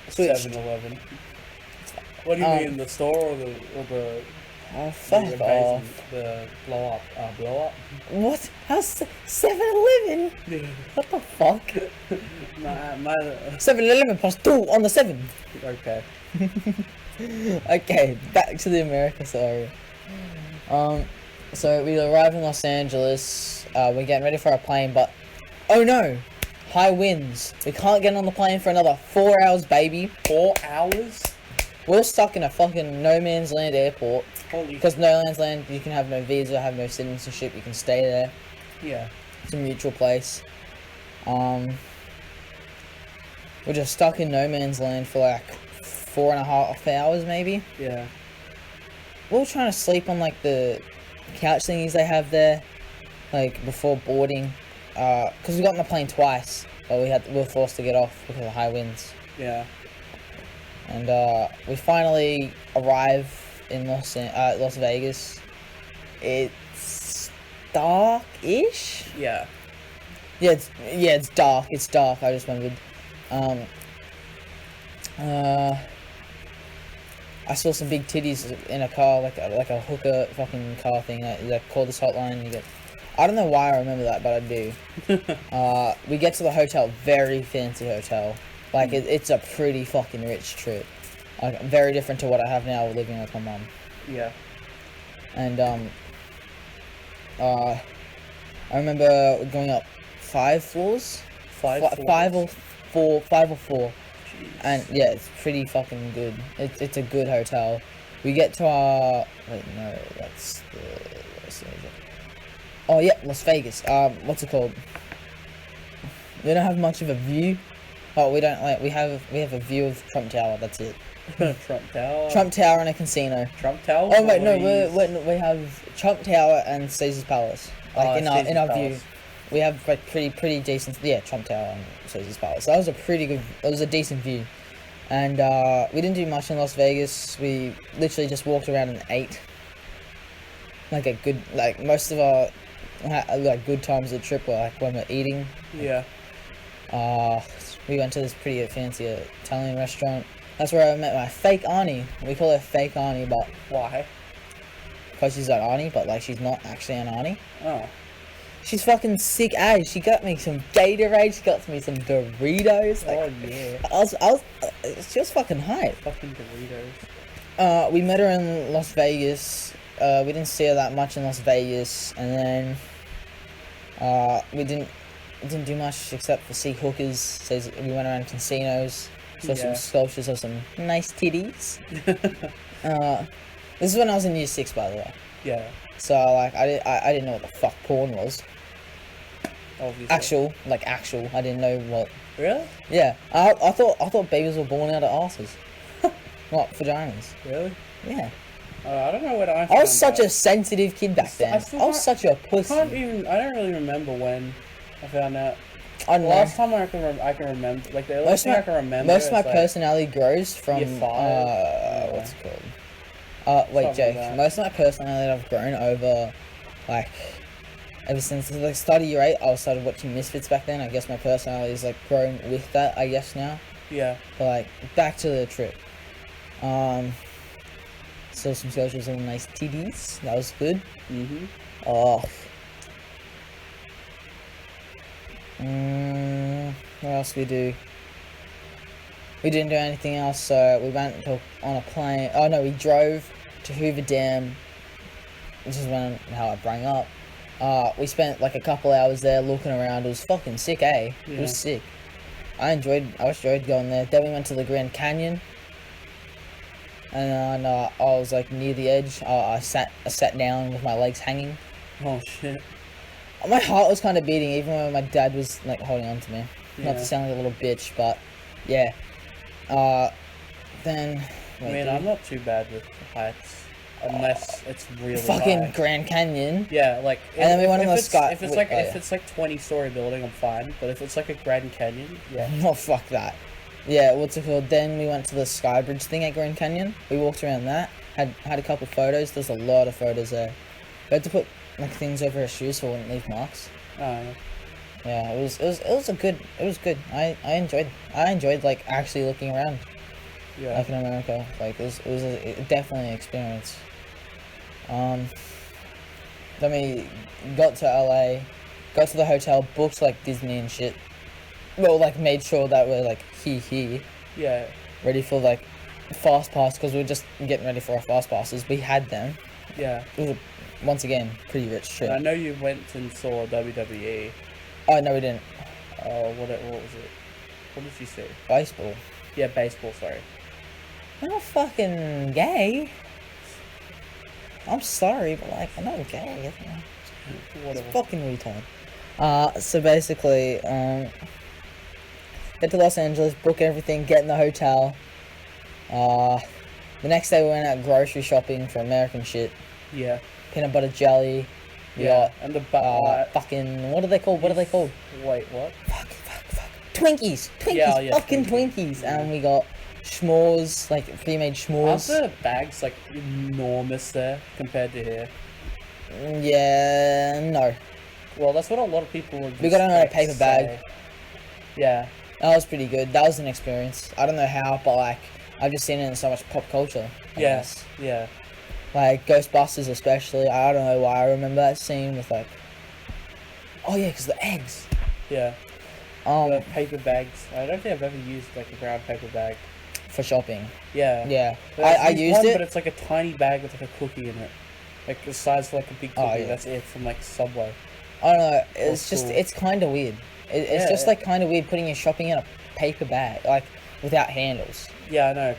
switched. 7-Eleven. What do you mean, the store or the Oh, the fuck invasion, off. the blow up? Blow up? What? How's 7-Eleven? Yeah. What the fuck? my 7-Eleven plus 2 on the 7. okay. Okay, back to the America story. So we arrive in Los Angeles, we're getting ready for our plane, but, oh no! High winds. We can't get on the plane for another 4 hours, baby. 4 hours? We're stuck in a fucking no man's land airport. Holy. Because no man's land, you can have no visa, have no citizenship, you can stay there. Yeah. It's a mutual place. We're just stuck in no man's land for like 4.5 hours, maybe. Yeah. We were trying to sleep on like the couch thingies they have there, like before boarding. Because we got on the plane twice, but we were forced to get off because of high winds. Yeah. And we finally arrive in Las Vegas. It's dark-ish. Yeah. Yeah, it's dark. It's dark. I just remembered. I saw some big titties in a car, like a hooker fucking car thing. Like call this hotline. And you get. I don't know why I remember that, but I do. We get to the hotel, very fancy hotel. Like it's a pretty fucking rich trip. Like very different to what I have now living with my mum. Yeah. And I remember going up 5 floors. Five Five or four. Jeez. And yeah, it's pretty fucking good. It's a good hotel. We get to our that's oh yeah, Las Vegas. What's it called? We don't have much of a view. Oh, we have a view of Trump Tower. That's it. Trump Tower. Trump Tower and a casino. Trump Tower. Oh wait, no, we have Trump Tower and Caesar's Palace. Like in our view. Palace. We have like pretty decent. Yeah, Trump Tower and Caesar's Palace. That was a pretty good. It was a decent view, and we didn't do much in Las Vegas. We literally just walked around and ate. Like a good, like most of our like good times of the trip were like when we're eating. Yeah. We went to this pretty fancy Italian restaurant. That's where I met my fake auntie. We call her fake auntie, but Why? because she's an auntie, but like she's not actually an auntie. Oh. She's fucking sick as. She got me some Gatorade. She got me some Doritos. Like, Oh yeah. she was fucking hype. Fucking Doritos. We met her in Las Vegas. We didn't see her that much in Las Vegas, and then we didn't do much except for see hookers. So we went around casinos, saw some Yeah. sculptures of some nice titties. This is when I was in year 6, by the way. Yeah. So like I didn't know what the fuck porn was. Obviously. Actual. I didn't know what. Really? Yeah, I thought babies were born out of asses, not vaginas. Really? Yeah. I don't know what I. I was such a sensitive kid back then. still I was such a I pussy. don't really remember when I found out. I don't The know. last time I can remember, like the last thing I can remember. Most of my is, like, personality grows from year 5. what's it called? Wait, Something Jake. like that. Most of my personality I've grown over, like, ever since like start of year 8, I started watching Misfits back then. I guess my personality is like grown with that, I guess now. Yeah. But like back to the trip. Saw some socials on nice TDs. That was good. Mhm. Oh. What else we do? We didn't do anything else, so we went on a plane. Oh no, we drove to Hoover Dam. This is how I bring up. We spent like a couple hours there looking around. It was fucking sick, eh? It was sick. I enjoyed going there. Then we went to the Grand Canyon. And I was like near the edge. I sat down with my legs hanging. Oh shit. My heart was kind of beating, even when my dad was like holding on to me. Yeah. Not to sound like a little bitch, but yeah. Then. I mean, I'm not too bad with heights, unless it's really fucking high. Grand Canyon. Yeah, like. And then we went on the sky. If it's like 20-story building, I'm fine. But if it's like a Grand Canyon, yeah. Oh fuck that. Yeah, what's it called? Then we went to the Sky Bridge thing at Grand Canyon. We walked around that. Had a couple photos. There's a lot of photos there. We had to put like things over our shoes so it wouldn't leave marks. Oh. Yeah, it was good. I enjoyed like actually looking around. Yeah. Like in America. Like it was definitely an experience. Then we got to LA, got to the hotel, booked like Disney and shit. Well, like made sure that we're like here, Yeah. ready for like fast pass, because we were just getting ready for our fast passes. We had them. Yeah. It was once again pretty rich shit. I know you went and saw WWE. Oh no, we didn't. Oh, what was it? What did you see? Baseball. Yeah, baseball. Sorry. I'm not fucking gay. I'm sorry, but like I'm not gay. It's Whatever. fucking retard. So basically, get to Los Angeles, book everything, get in the hotel. The next day we went out grocery shopping for American shit. Yeah. Peanut butter jelly. We Yeah. got And the fucking what are they called? Wait, what? Fuck. Twinkies. Yeah, Fucking Twinkies. Twinkies. And we got s'mores, like pre-made Aren't s'mores. the bags like enormous there compared to here? Yeah, no. Well, that's what a lot of people would. We got it in a expect to paper bag. say. Yeah. That was pretty good. That was an experience. I don't know how, but like I've just seen it in so much pop culture. I guess. Yeah. Like Ghostbusters especially. I don't know why I remember that scene with like. Oh yeah, because the eggs. Yeah. The paper bags. I don't think I've ever used like a brown paper bag. For shopping. Yeah. Yeah. But I used one, it. but it's like a tiny bag with like a cookie in it. Like the size of like a big cookie. Oh, yeah. That's it from like Subway. I don't know. It's just cool. it's kind of weird. It's Yeah. just like kind of weird putting your shopping in a paper bag, like without handles. Yeah, I know.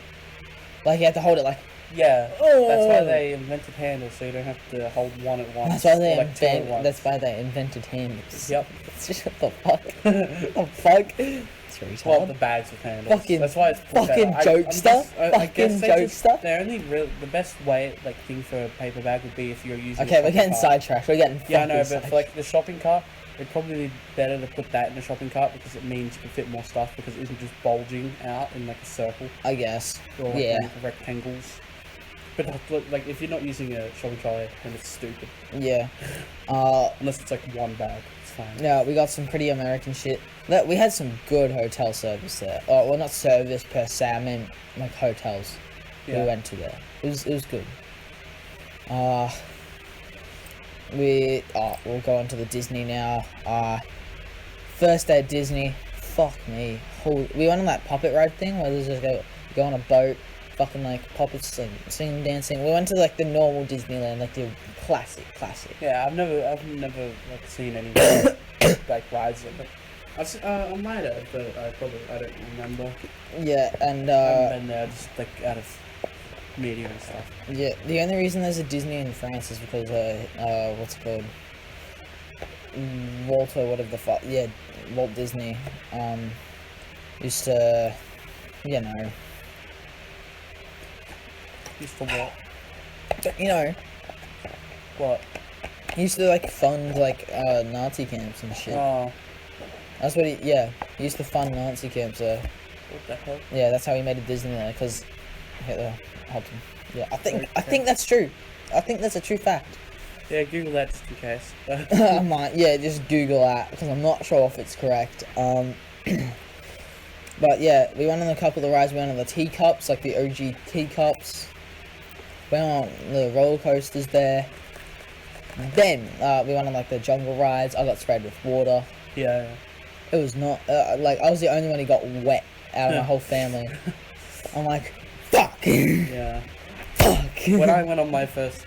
Like you have to hold it like. Yeah. Oh. That's why they invented handles, so you don't have to hold one at once. That's why they or, like, two at once. That's why they invented handles. Yep. It's just what the fuck. the fuck. It's retarded. Well, the bags with handles. Fucking- That's why it's fucking jokester. Fucking jokester. They're only the best way, like thing for a paper bag would be if you're using. Okay, a we're shopping getting cart. sidetracked. We're getting. Yeah, I know, fucking but for like the shopping cart, it'd probably be better to put that in the shopping cart because it means you can fit more stuff because it isn't just bulging out in like a circle I guess. or like Yeah. rectangles. But like if you're not using a shopping trolley, then it's stupid. Yeah. Unless it's like one bag, it's fine. Yeah, we got some pretty American shit. Look, we had some good hotel service there. Oh, well, not service per se. I mean, like hotels Yeah. we went to there. It was good. We'll go on to the Disney now. First day at Disney. Fuck me. We went on that puppet ride thing where there's just go on a boat, fucking like puppets like singing, dancing. We went to like the normal Disneyland, like the classic. Yeah, I've never like seen any like rides in it. I might have, but I don't remember. Yeah, and I haven't been there just like out of media and stuff. yeah, the only reason there's a Disney in France is because what's it called? Whatever the fuck. Yeah, Walt Disney used to, you know, Used for what? What? He used to like fund like Nazi camps and shit. Oh, That's what he used to fund Nazi camps. what the hell? Yeah, that's how he made a Disneyland, because Hitler helped him. Yeah, I think Okay. that's true. I think that's a true fact. Yeah, Google that just in case. I might, yeah, just Google that because I'm not sure if it's correct. But yeah, we went on a couple of rides. We went on the teacups, like the OG teacups. Went on the roller coasters there. Then we went on like the jungle rides. I got sprayed with water. Yeah. It was not like I was the only one who got wet out of my whole family. I'm like, fuck. Yeah. Fuck. When I went on my first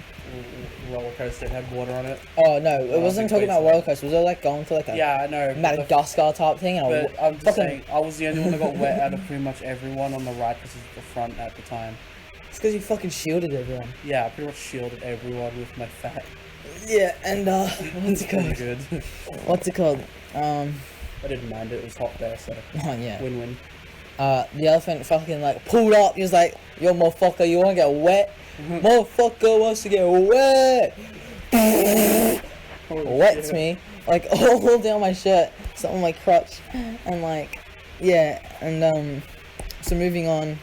roller coaster, it had water on it. Oh no, it Oh, wasn't big talking about waste. roller coasters. It was like going to like a Yeah, I know. but the- Madagascar type thing, and I But I'm just fucking. saying, I was the only one that got wet out of pretty much everyone on the ride because of the front at the time. It's because you fucking shielded everyone. Yeah, I pretty much shielded everyone with my fat. Yeah, and what's it Really called? good. What's it called? I didn't mind it. It was hot there, so Oh yeah. win-win. The elephant fucking like pulled up. He was like, "Yo, motherfucker, you wanna get wet? Motherfucker wants to get wet." Wets me like all down my shirt, something on my crotch, and like, yeah, and so moving on.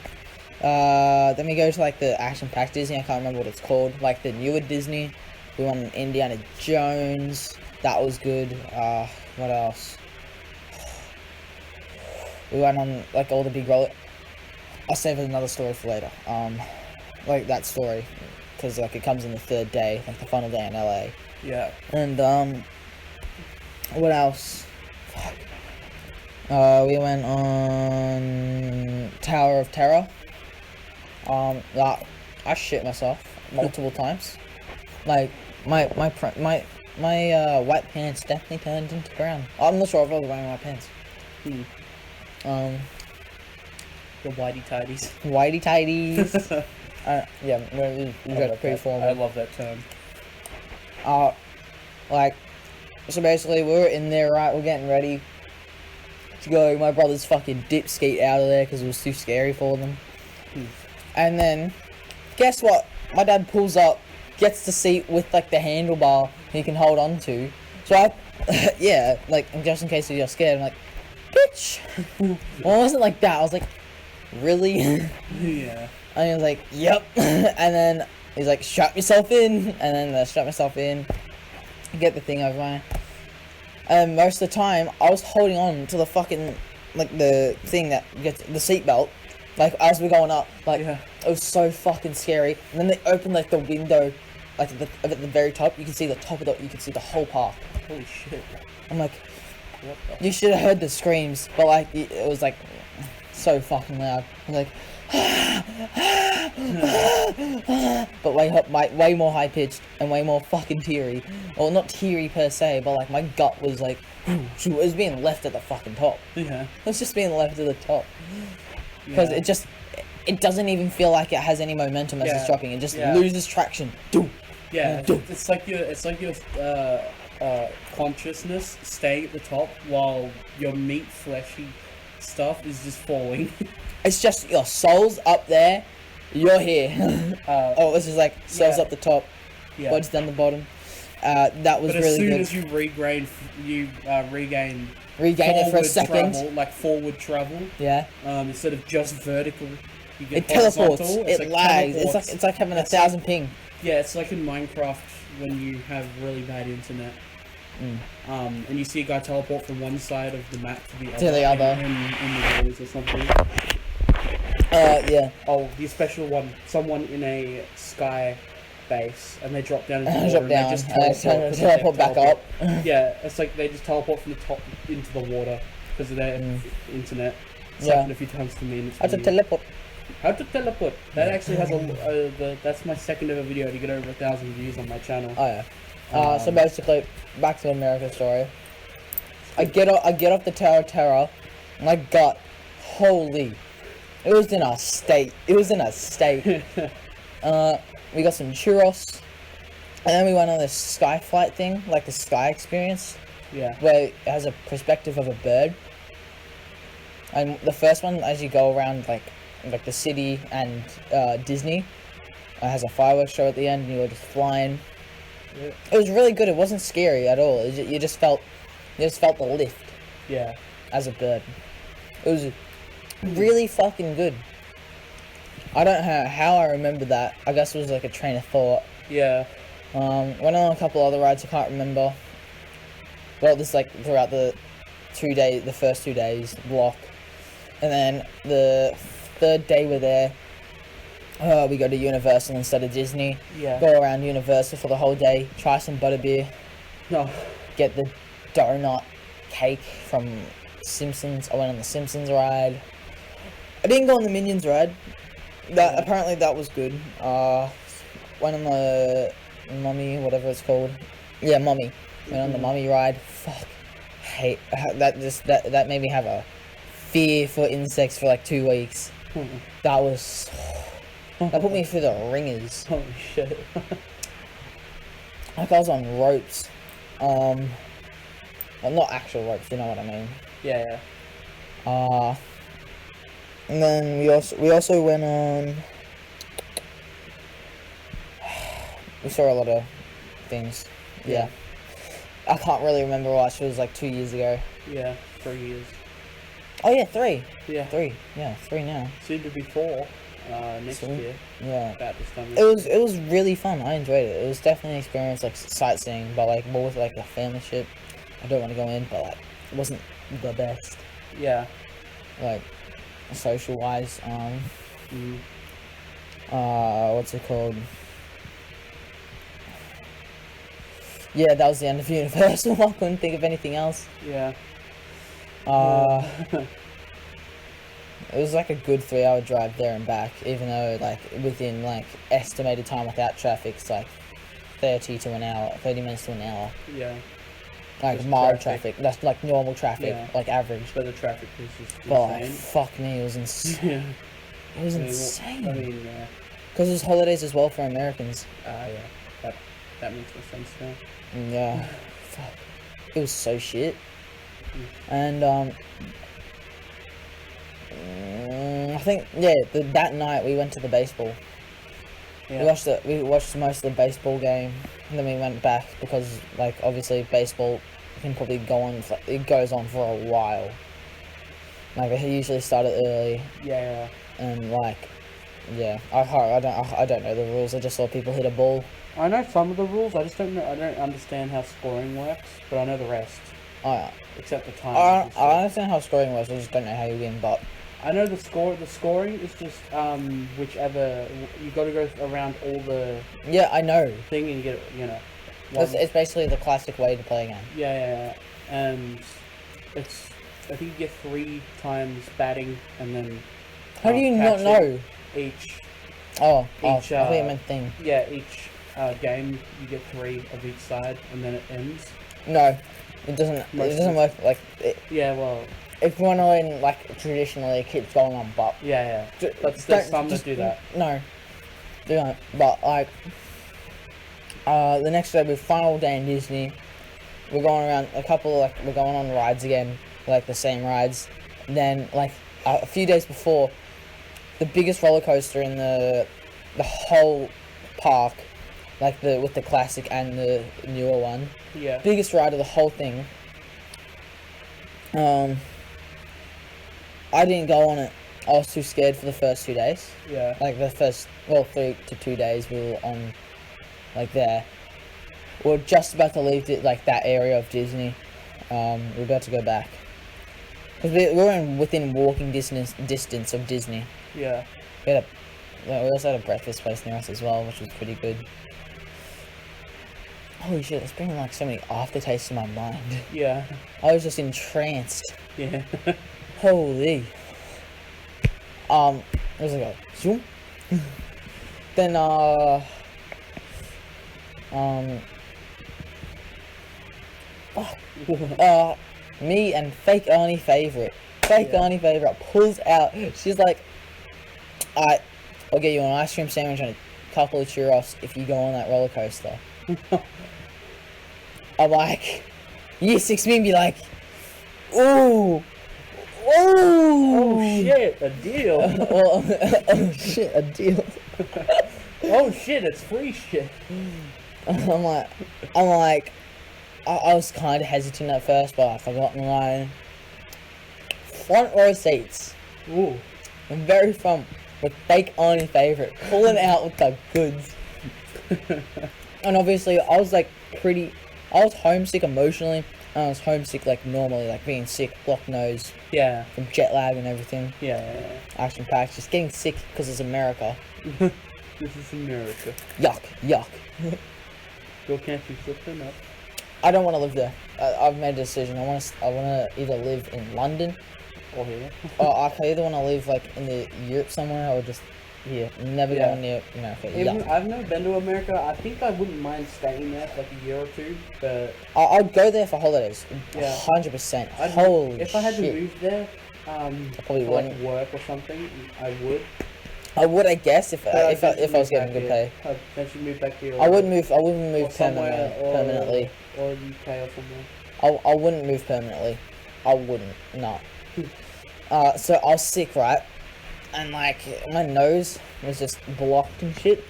Then we go to like the action-packed Disney. I can't remember what it's called. Like the newer Disney. We went on Indiana Jones. That was good. What else? We went on like all the big roller. I'll save another story for later. Like that story, because like it comes in the third day, like the final day in LA. Yeah. And what else? Fuck. We went on Tower of Terror. That I shit myself multiple times. Like my wet pants definitely turned into brown. I'm not sure if I was wearing white pants. The whitey tidies. Whitey tidies. Yeah, we got pretty I formal. love that term. Like, so basically we were in there, right? We're getting ready to go. My brothers fucking dip skate out of there because it was too scary for them. And then, guess what? My dad pulls up, gets the seat with like the handlebar he can hold on to. So I, yeah, like just in case you're scared, I'm like, bitch. Well, it wasn't like that. I was like, really? Yeah. And he was like, yep. And then he's like, strap yourself in. And then I strap myself in, get the thing over my. And most of the time, I was holding on to the fucking, like the thing that gets the seatbelt. Like as we're going up, like Yeah. it was so fucking scary. And then they opened like the window, like at the very top. You can see the top of you can see the whole park. Holy shit. I'm like, What the? you should have heard the screams, but like it was like so fucking loud. I was like, but way more high pitched and way more fucking teary. Well, not teary per se, but like my gut was like, it was being left at the fucking top. Yeah. It was just being left at the top because Yeah. it doesn't even feel like it has any momentum as it's Yeah. dropping. It just Yeah. loses traction. Doom. Yeah, Dude. it's like your consciousness staying at the top while your meat fleshy stuff is just falling. It's just your soul's up there, you're here. Oh, this is like soul's Yeah. up the top, Yeah. body's down the bottom. That was But as really soon good. as you regain Regain it for a forward second. travel, like forward travel, Yeah. Instead of just vertical, you get It teleports. horizontal. It lags. teleports. It's like having It's 1,000 ping. Yeah, it's like in Minecraft when you have really bad internet. And you see a guy teleport from one side of the map to the other. In the woods or something. Yeah. Oh, the special one. Someone in a sky base, and they drop down into the water. Drop and down. They just And teleport, 'cause teleport back up. Yeah, it's like they just teleport from the top into the water because of their internet. It's Yeah. happened a few times to me. And it's How to weird. teleport. How to teleport? That actually has that's my second ever video to get over 1,000 views on my channel. Oh yeah. So basically, back to America story. I get off the Tower of Terror, my gut, holy, it was in a state. We got some churros, and then we went on this sky flight thing, like the sky experience, Yeah. where it has a perspective of a bird. And the first one, as you go around like the city and Disney, it has a fireworks show at the end, and you were just flying. Yeah. It was really good. It wasn't scary at all. You just felt the lift Yeah. as a bird. It was really fucking good. I don't know how I remember that. I guess it was like a train of thought. Yeah. Went on a couple other rides. I can't remember. Well, this like throughout the first 2 days block, and then the third day we're there. We go to Universal instead of Disney. Yeah. Go around Universal for the whole day. Try some butterbeer. No. Get the donut cake from Simpsons. I went on the Simpsons ride. I didn't go on the Minions ride. Apparently that was good. Went on the Mummy, whatever it's called. Yeah, Mummy. Went on the Mummy ride. Fuck. Hate that made me have a fear for insects for like 2 weeks. That was that put me through the ringers. Holy shit. Like I was on ropes. Well, not actual ropes, you know what I mean. Yeah. And then we also went on. We saw a lot of things. Yeah. I can't really remember what. It was like 2 years ago. Yeah. 3 years. Oh yeah, 3. Yeah. 3. Yeah, 3 now. Soon to be 4. Next Soon. year. Yeah. About this time. It was really fun. I enjoyed it. It was definitely an experience like sightseeing, but like more with like the family shit. I don't want to go in, but like it wasn't the best. Yeah. Like social wise. Mm. What's it called? Yeah, that was the end of Universal. I couldn't think of anything else. Yeah. It was like a good 3-hour drive there and back, even though like within like estimated time without traffic, it's like 30 minutes to an hour. Yeah. Like Just mild traffic. traffic. That's like normal traffic, Yeah. like average. But the traffic was just But like, insane. fuck me, it was insane. Yeah. It was I mean, insane. I mean, yeah. Because it's holidays as well for Americans. Yeah. That makes more sense now. Yeah. Fuck. It was so shit. And I think that night we went to the baseball. Yeah. We watched most of the baseball game, and then we went back because like obviously baseball can probably go on. It goes on for a while. Like they usually start it early, Yeah. and like yeah, I don't know the rules. I just saw people hit a ball. I know some of the rules. I just don't know. I don't understand how scoring works, but I know the rest. I Except the time. I understand how scoring works. I just don't know how you win. But I know the score. The scoring is just whichever you got to go around all the yeah, I know. thing and get one- It's basically the classic way to play a game. Yeah. And it's I think you get 3 times batting and then How do you not catching know? each Oh, Each, I thought you meant thing. each game you get 3 of each side and then it ends. No, it doesn't. Most It doesn't of- work like. Yeah, well, If you want to win, like traditionally, it keeps going on. But yeah. But there's don't- some that just- do that. No, do not. But like, the next day, we final day in Disney. We're going around we're going on rides again, like the same rides. Then like a few days before, the biggest roller coaster in the whole park, like with the classic and the newer one. Yeah. Biggest ride of the whole thing. I didn't go on it. I was too scared for the first 2 days. Yeah. Like the first 3 to 2 days we were on, like there. We're just about to leave that area of Disney. We're about to go back. Because we're within walking distance of Disney. Yeah. We also had a breakfast place near us as well, which was pretty good. Holy shit, it's bringing like so many aftertastes to my mind. Yeah. I was just entranced. Yeah. Holy. It was like a zoom. Then me and fake Ernie favorite pulls out. She's like, I'll get you an ice cream sandwich and a couple of churros if you go on that roller coaster. I'm like, year 6 me and be like, ooh. Oh shit, a deal. Well, oh shit, a deal. Oh shit, it's free shit. I'm like, I was kind of hesitant at first, but I forgot my front row seats. Ooh. I'm very front with fake Arnie favorite, pulling out with the goods. And obviously, I was like I was homesick emotionally. And I was homesick like normally, like being sick, blocked nose Yeah. from jet lag and everything. Yeah. Action packed, just getting sick because it's America. This is America. Yuck, yuck. Your country's slipping up. I don't want to live there. I've made a decision. I want to either live in London, Or here. or I either want to live like in the Europe somewhere, or just here. Never Yeah. going near America. Even, Yuck. I've never been to America. I think I wouldn't mind staying there for like a year or two, but I'd go there for holidays. Yeah. 100%. I'd, Holy if I had shit. to move there, probably for like wouldn't. work or something, I would. I would, I guess, if But I eventually was move getting back good here. pay. I'd eventually move back here. I wouldn't move or permanently. Permanently. Or UK or somewhere. I wouldn't move permanently. I wouldn't. No. So I was sick, right? And like my nose was just blocked and shit.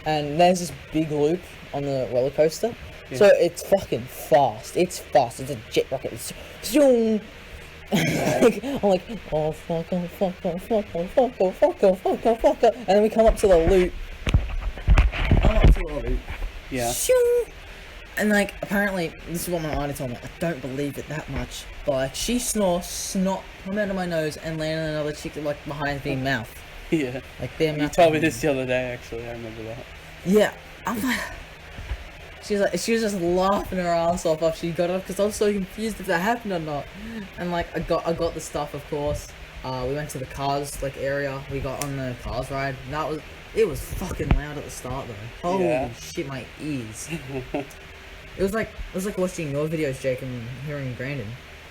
And there's this big loop on the roller coaster. Yeah. So it's fucking fast. It's fast. It's a jet rocket. It's zoom. Like, I'm like, oh fuck, oh fuck, oh fuck, oh fuck, oh fuck, oh fuck, oh fuck, oh. And then we come up to the loop. Yeah. Shoo! And like, apparently, this is what my auntie told me. I don't believe it that much, but like, she snot come out of my nose and land on another chick like behind their mouth, Yeah. like their You mouth. told me behind this the other day, actually. I remember that. Yeah, I'm like, she was just laughing her ass off after she got up because I was so confused if that happened or not. And like, I got the stuff, of course. We went to the cars like area. We got on the cars ride. And it was fucking loud at the start though. Holy Yeah. shit, my ears. It was like watching your videos, Jake, and hearing Brandon.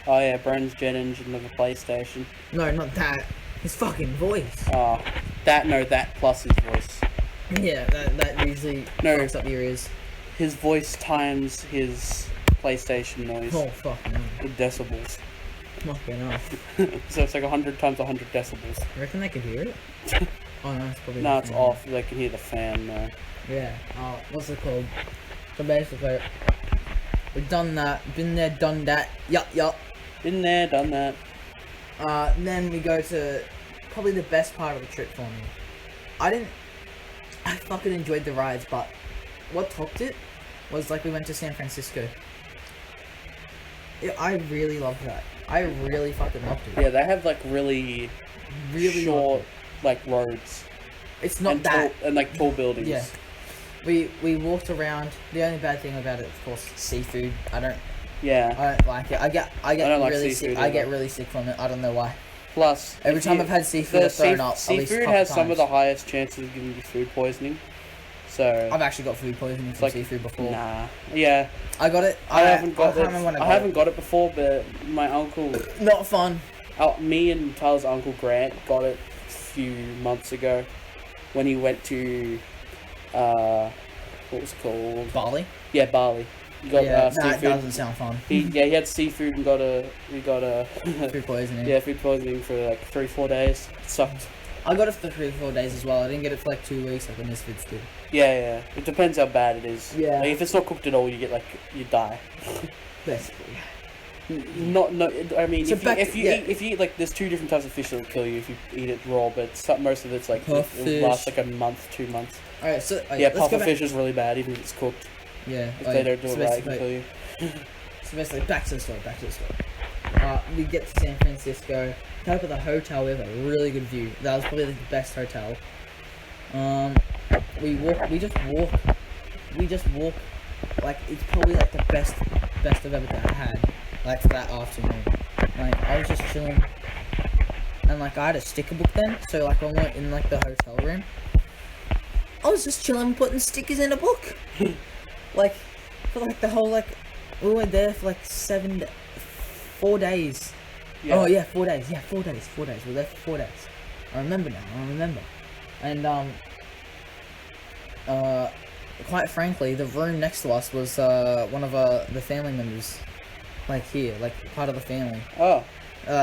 Oh yeah, Brandon's jet engine of a PlayStation. No, not that. His fucking voice. Oh, that plus his voice. Yeah, that usually No. fucks up your ears. His voice times his PlayStation noise Oh fuck no. with decibels. Fucking off. So it's like 100 times 100 decibels. You reckon they could hear it? Oh no, it's probably. No, it's not. off. They can hear the fan now. Yeah. What's it called? So basically, we've done that. Been there, done that. Yup. Been there, done that. Then we go to probably the best part of the trip for me. I fucking enjoyed the rides, but what topped it was like we went to San Francisco. I really loved that. I really fucking loved it. Yeah, they have like really Really short loved like roads it. It's not and that. tall, and like tall buildings. Yeah. We walked around. The only bad thing about it, of course, seafood. I don't Yeah. like it. I get don't like really seafood sick. I get either. really sick from it. I don't know why. Plus, Every if time you- I've had seafood, the I've thrown up. at least a seafood couple has some of times. the highest chances of giving you food poisoning. So I've actually got food poisoning from like- seafood before. nah. Yeah, I got it. I haven't got can't remember when I haven't got it before, but my uncle, Not fun. me and Tyler's uncle Grant got it a few months ago when he went to what was it called? Bali. Yeah, Bali. He got Yeah, that seafood. doesn't sound fun. He had seafood and got a Food poisoning. yeah, food poisoning for like 3-4 days. It sucked. I got it for 3 or 4 days as well. I didn't get it for like 2 weeks like the Misfits did. Yeah. It depends how bad it is. Yeah. Like, if it's not cooked at all, you die. Basically. Not no. I mean, So if back you, to- if you yeah. eat, if you eat like, there's 2 different types of fish that will kill you if you eat it raw, but most of it's like Puff it lasts fish. like a month, 2 months. Alright, so Yeah, let's go puffer back. fish is really bad, even if it's cooked. Yeah. If they don't do so it right, it can basically- kill you. So basically, back to the story. We get to San Francisco. Top of the hotel, we have a really good view. That was probably like the best hotel. We just walk. Like it's probably like the best I've ever had. Like that afternoon. Like I was just chilling, and like I had a sticker book then. So like when we're in like the hotel room, I was just chilling, putting stickers in a book. Like for like the whole like we were there for like 4 days. Yeah. Oh yeah, 4 days. Yeah, 4 days. 4 days. We were there for 4 days. I remember now. And quite frankly, the room next to us was one of the family members, like here, like part of the family. Oh,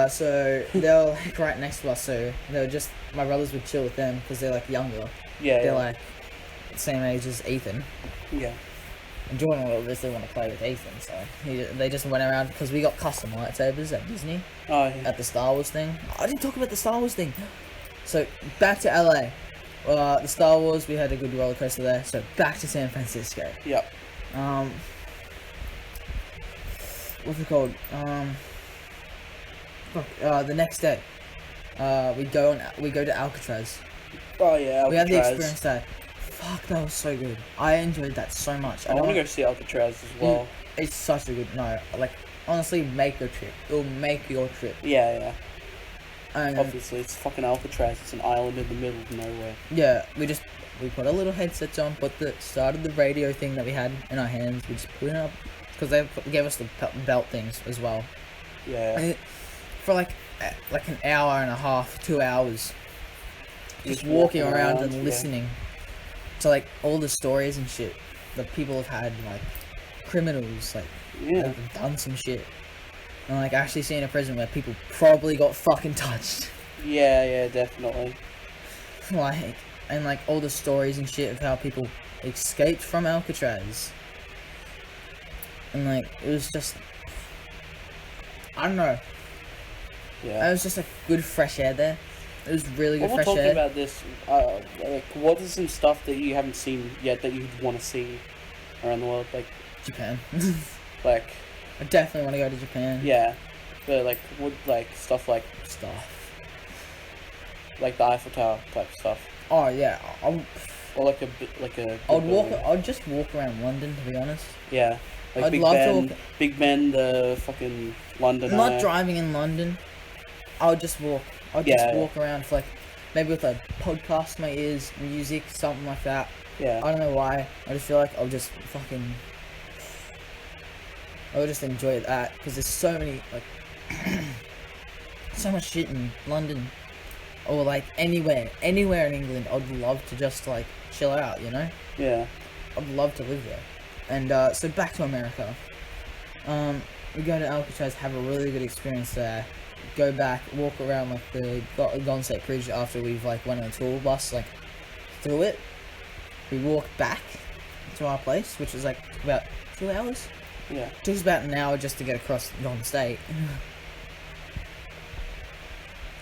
So they were like right next to us. So they were just my brothers would chill with them because they're like younger. yeah. They're Yeah. like the same age as Ethan. Yeah. And Jordan will obviously want to play with Ethan, so they just went around because we got custom lightsabers at Disney Oh, yeah. at the Star Wars thing. I didn't talk about the Star Wars thing. So back to LA. The Star Wars, we had a good roller coaster there. So back to San Francisco. Yep. What's it called? The next day, we go to Alcatraz. Oh yeah, Alcatraz. We had the experience there. Fuck, that was so good. I enjoyed that so much. I want to go see Alcatraz as well. It's such a good honestly, make your trip. It'll make your trip. Yeah. And Obviously, it's fucking Alcatraz. It's an island in the middle of nowhere. yeah, we put our little headsets on, started the radio thing that we had in our hands. We just put it up because they gave us the belt things as well. Yeah. And for like an hour and a half, 2 hours, just walking around and yeah. listening to like all the stories and shit that people have had, like criminals, like Yeah. have done some shit, and like actually seeing a prison where people probably got fucking touched, Yeah, definitely. like, and like all the stories and shit of how people escaped from Alcatraz, and like it was just, I don't know, it Yeah. was just like good fresh air there. It was really good While we're fresh talking air. about this, like, what is some stuff that you haven't seen yet that you'd want to see around the world? Japan. Like, I definitely want to go to Japan. yeah, but like, stuff like the Eiffel Tower type stuff, Oh yeah, or like a. I'd just walk around London, to be honest. Yeah, like I'd Big love to Ben, walk- Big Ben, the fucking London Not Eye. driving in London. I would just walk. I'd Yeah, just yeah. walk around for like, maybe with a podcast in my ears, music, something like that. Yeah, I don't know why. I just feel like I would just enjoy that because there's so many like, so much shit in London, or like anywhere in England. I'd love to just like chill out, you know. yeah, I'd love to live there. And so back to America. We go to Alcatraz, have a really good experience there. Go back, walk around like the Golden State Bridge after we've like went on a tour bus like through it. We walk back to our place, which is like about 2 hours. yeah, It took us about an hour just to get across Golden State.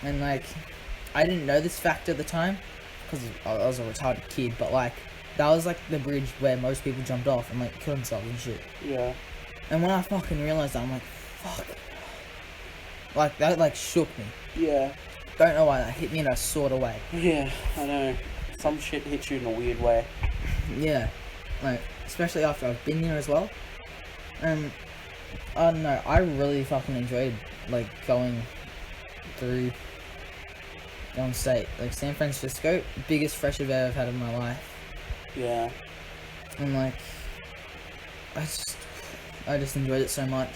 And like, I didn't know this fact at the time because I was a retarded kid, but like that was like the bridge where most people jumped off and like killed themselves and shit. yeah, And when I fucking realized that, I'm like, fuck. Like that like shook me. yeah, Don't know why that hit me in a sort of way. yeah. I know. Some shit hits you in a weird way. Yeah, like especially after I've been there as well. And I don't know, I really fucking enjoyed like going through Golden State, like San Francisco, biggest fresh air I've had in my life. Yeah, And like, I just enjoyed it so much,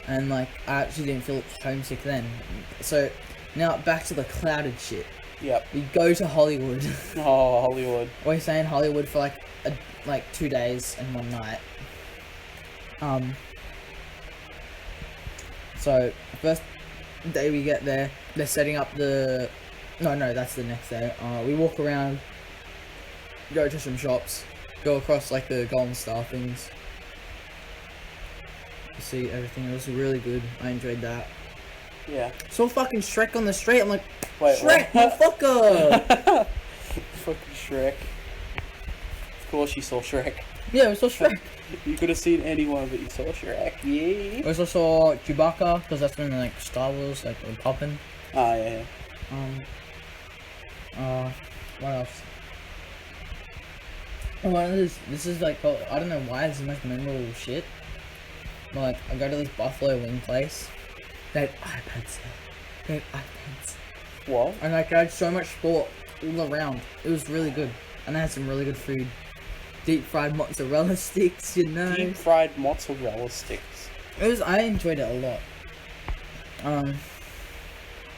and like I actually didn't feel homesick then. So now back to the clouded shit. yep. We go to Hollywood. Oh, Hollywood. We're staying in Hollywood for like 2 days and 1 night. So first day we get there, they're setting up the. No, that's the next day. We walk around, go to some shops, go across like the Golden Star things. You see everything. It was really good. I enjoyed that. Yeah. Saw fucking Shrek on the street. I'm like, Wait, Shrek, what? motherfucker! Fucking Shrek. Of course you saw Shrek. Yeah, we saw Shrek. You could have seen anyone, but you saw Shrek. Yeah. We also saw Chewbacca because that's when like Star Wars like were popping. Ah, yeah. What else? This is like, I don't know why this is the most memorable shit. But like, I go to this Buffalo wing place. They had iPads there. They had iPads. What? And like, I had so much sport all around. It was really good. And I had some really good food. Deep fried mozzarella sticks, you know. Deep fried mozzarella sticks. I enjoyed it a lot.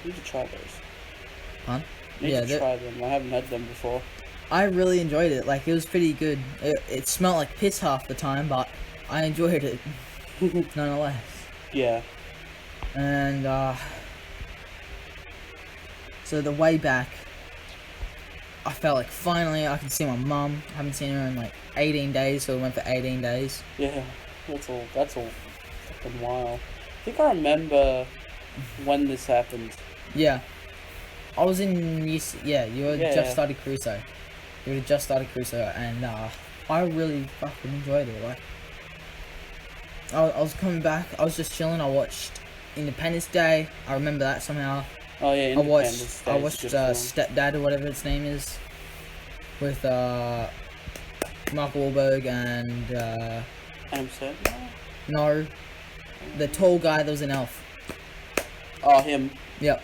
Need to try those. Huh? Need Yeah, to they're- try them. I haven't had them before. I really enjoyed it. Like, it was pretty good. It smelled like piss half the time, but I enjoyed it nonetheless. Yeah. And so the way back, I felt like finally I can see my mum. Haven't seen her in like 18 days, so we went for 18 days. Yeah. That's all fucking wild. I think I remember when this happened. Yeah. I was in yeah, you were Yeah, just yeah. started Crusoe. You had just started Crusoe, and I really fucking enjoyed it. Like, I was coming back. I was just chilling. I watched Independence Day. I remember that somehow. Oh yeah, I Independence watched Day is a good film. Stepdad or whatever its name is, with Mark Wahlberg and Adam Sandler? no, the tall guy that was an elf. Oh, him. Yep.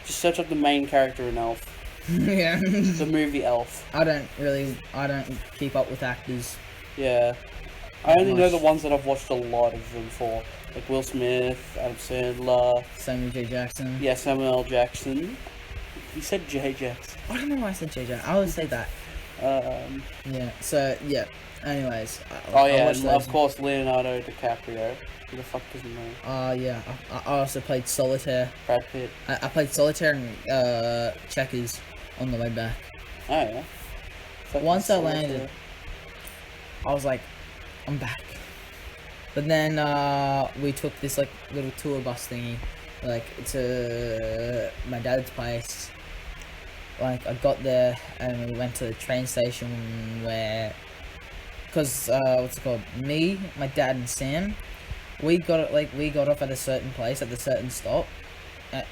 Just search up the main character in Elf. Yeah. The movie Elf. I don't keep up with actors. Yeah. I only know Much. the ones that I've watched a lot of them for. Like Will Smith, Adam Sandler, Samuel J. Jackson. yeah, Samuel L. Jackson. You said J. Jackson. I don't know why I said JJ. I always say that. Yeah. So yeah. Anyways. Oh I yeah, watched and those. of course Leonardo DiCaprio. Who the fuck doesn't know? Yeah. I also played solitaire. Brad Pitt. I played solitaire and checkers on the way back. Oh yeah. Fucking Once I solitaire. landed, I was like, I'm back. But then we took this like little tour bus thingy, like to my dad's place. Like I got there and we went to the train station where, cause what's it called? Me, my dad, and Sam, we got off at a certain place at a certain stop,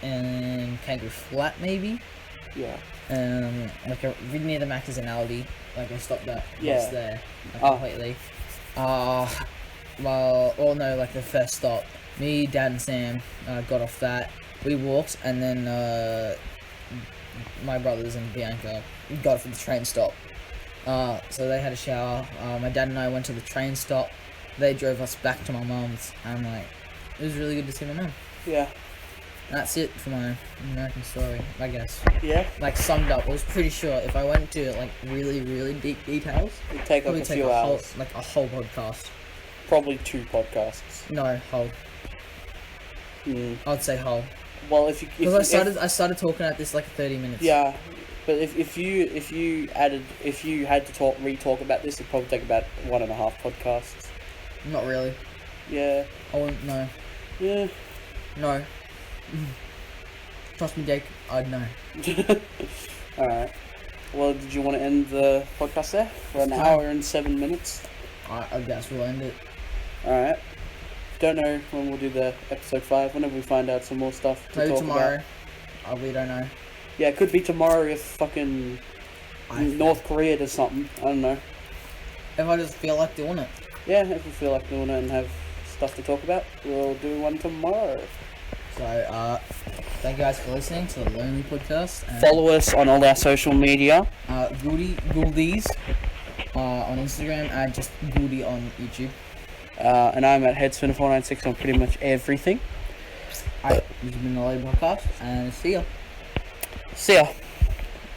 in Kangaroo Flat maybe. Yeah. Like really near the Macca's in Aldi. Like I stopped that Yeah. bus there, like, Oh. completely. Well, or no, like the first stop. Me, Dad, and Sam got off that. We walked, and then my brothers and Bianca got off at the train stop. So they had a shower. My dad and I went to the train stop. They drove us back to my mum's, and like, it was really good to see my mum. Yeah. That's it for my American story, I guess. Yeah. Like summed up, I was pretty sure if I went to like really, really deep details, It'd take like probably a take few a hours. whole podcast. Probably 2 podcasts. No, whole. Mm. I'd say whole. Well, if you Because I started talking at this like 30 minutes. yeah, but if you had to re-talk about this, it'd probably take about 1.5 podcasts. Not really. Yeah. I wouldn't know. Yeah. No. Trust me, Jake. I'd know. All right. Well, did you want to end the podcast there for an Fine. hour and 7 minutes? I guess we'll end it. All right. Don't know when we'll do the episode 5. Whenever we find out some more stuff to Maybe talk tomorrow. about. I really don't know. Yeah, it could be tomorrow if fucking North Korea does something. I don't know. If I just feel like doing it. Yeah, if we feel like doing it and have stuff to talk about, we'll do one tomorrow. So, thank you guys for listening to the Lonely Podcast. And, Follow us on all our social media. Gouldies on Instagram and just Gouldy on YouTube. And I'm at Headspinner496 on pretty much everything. Alright, this has been the Lonely Podcast, and see ya. See ya.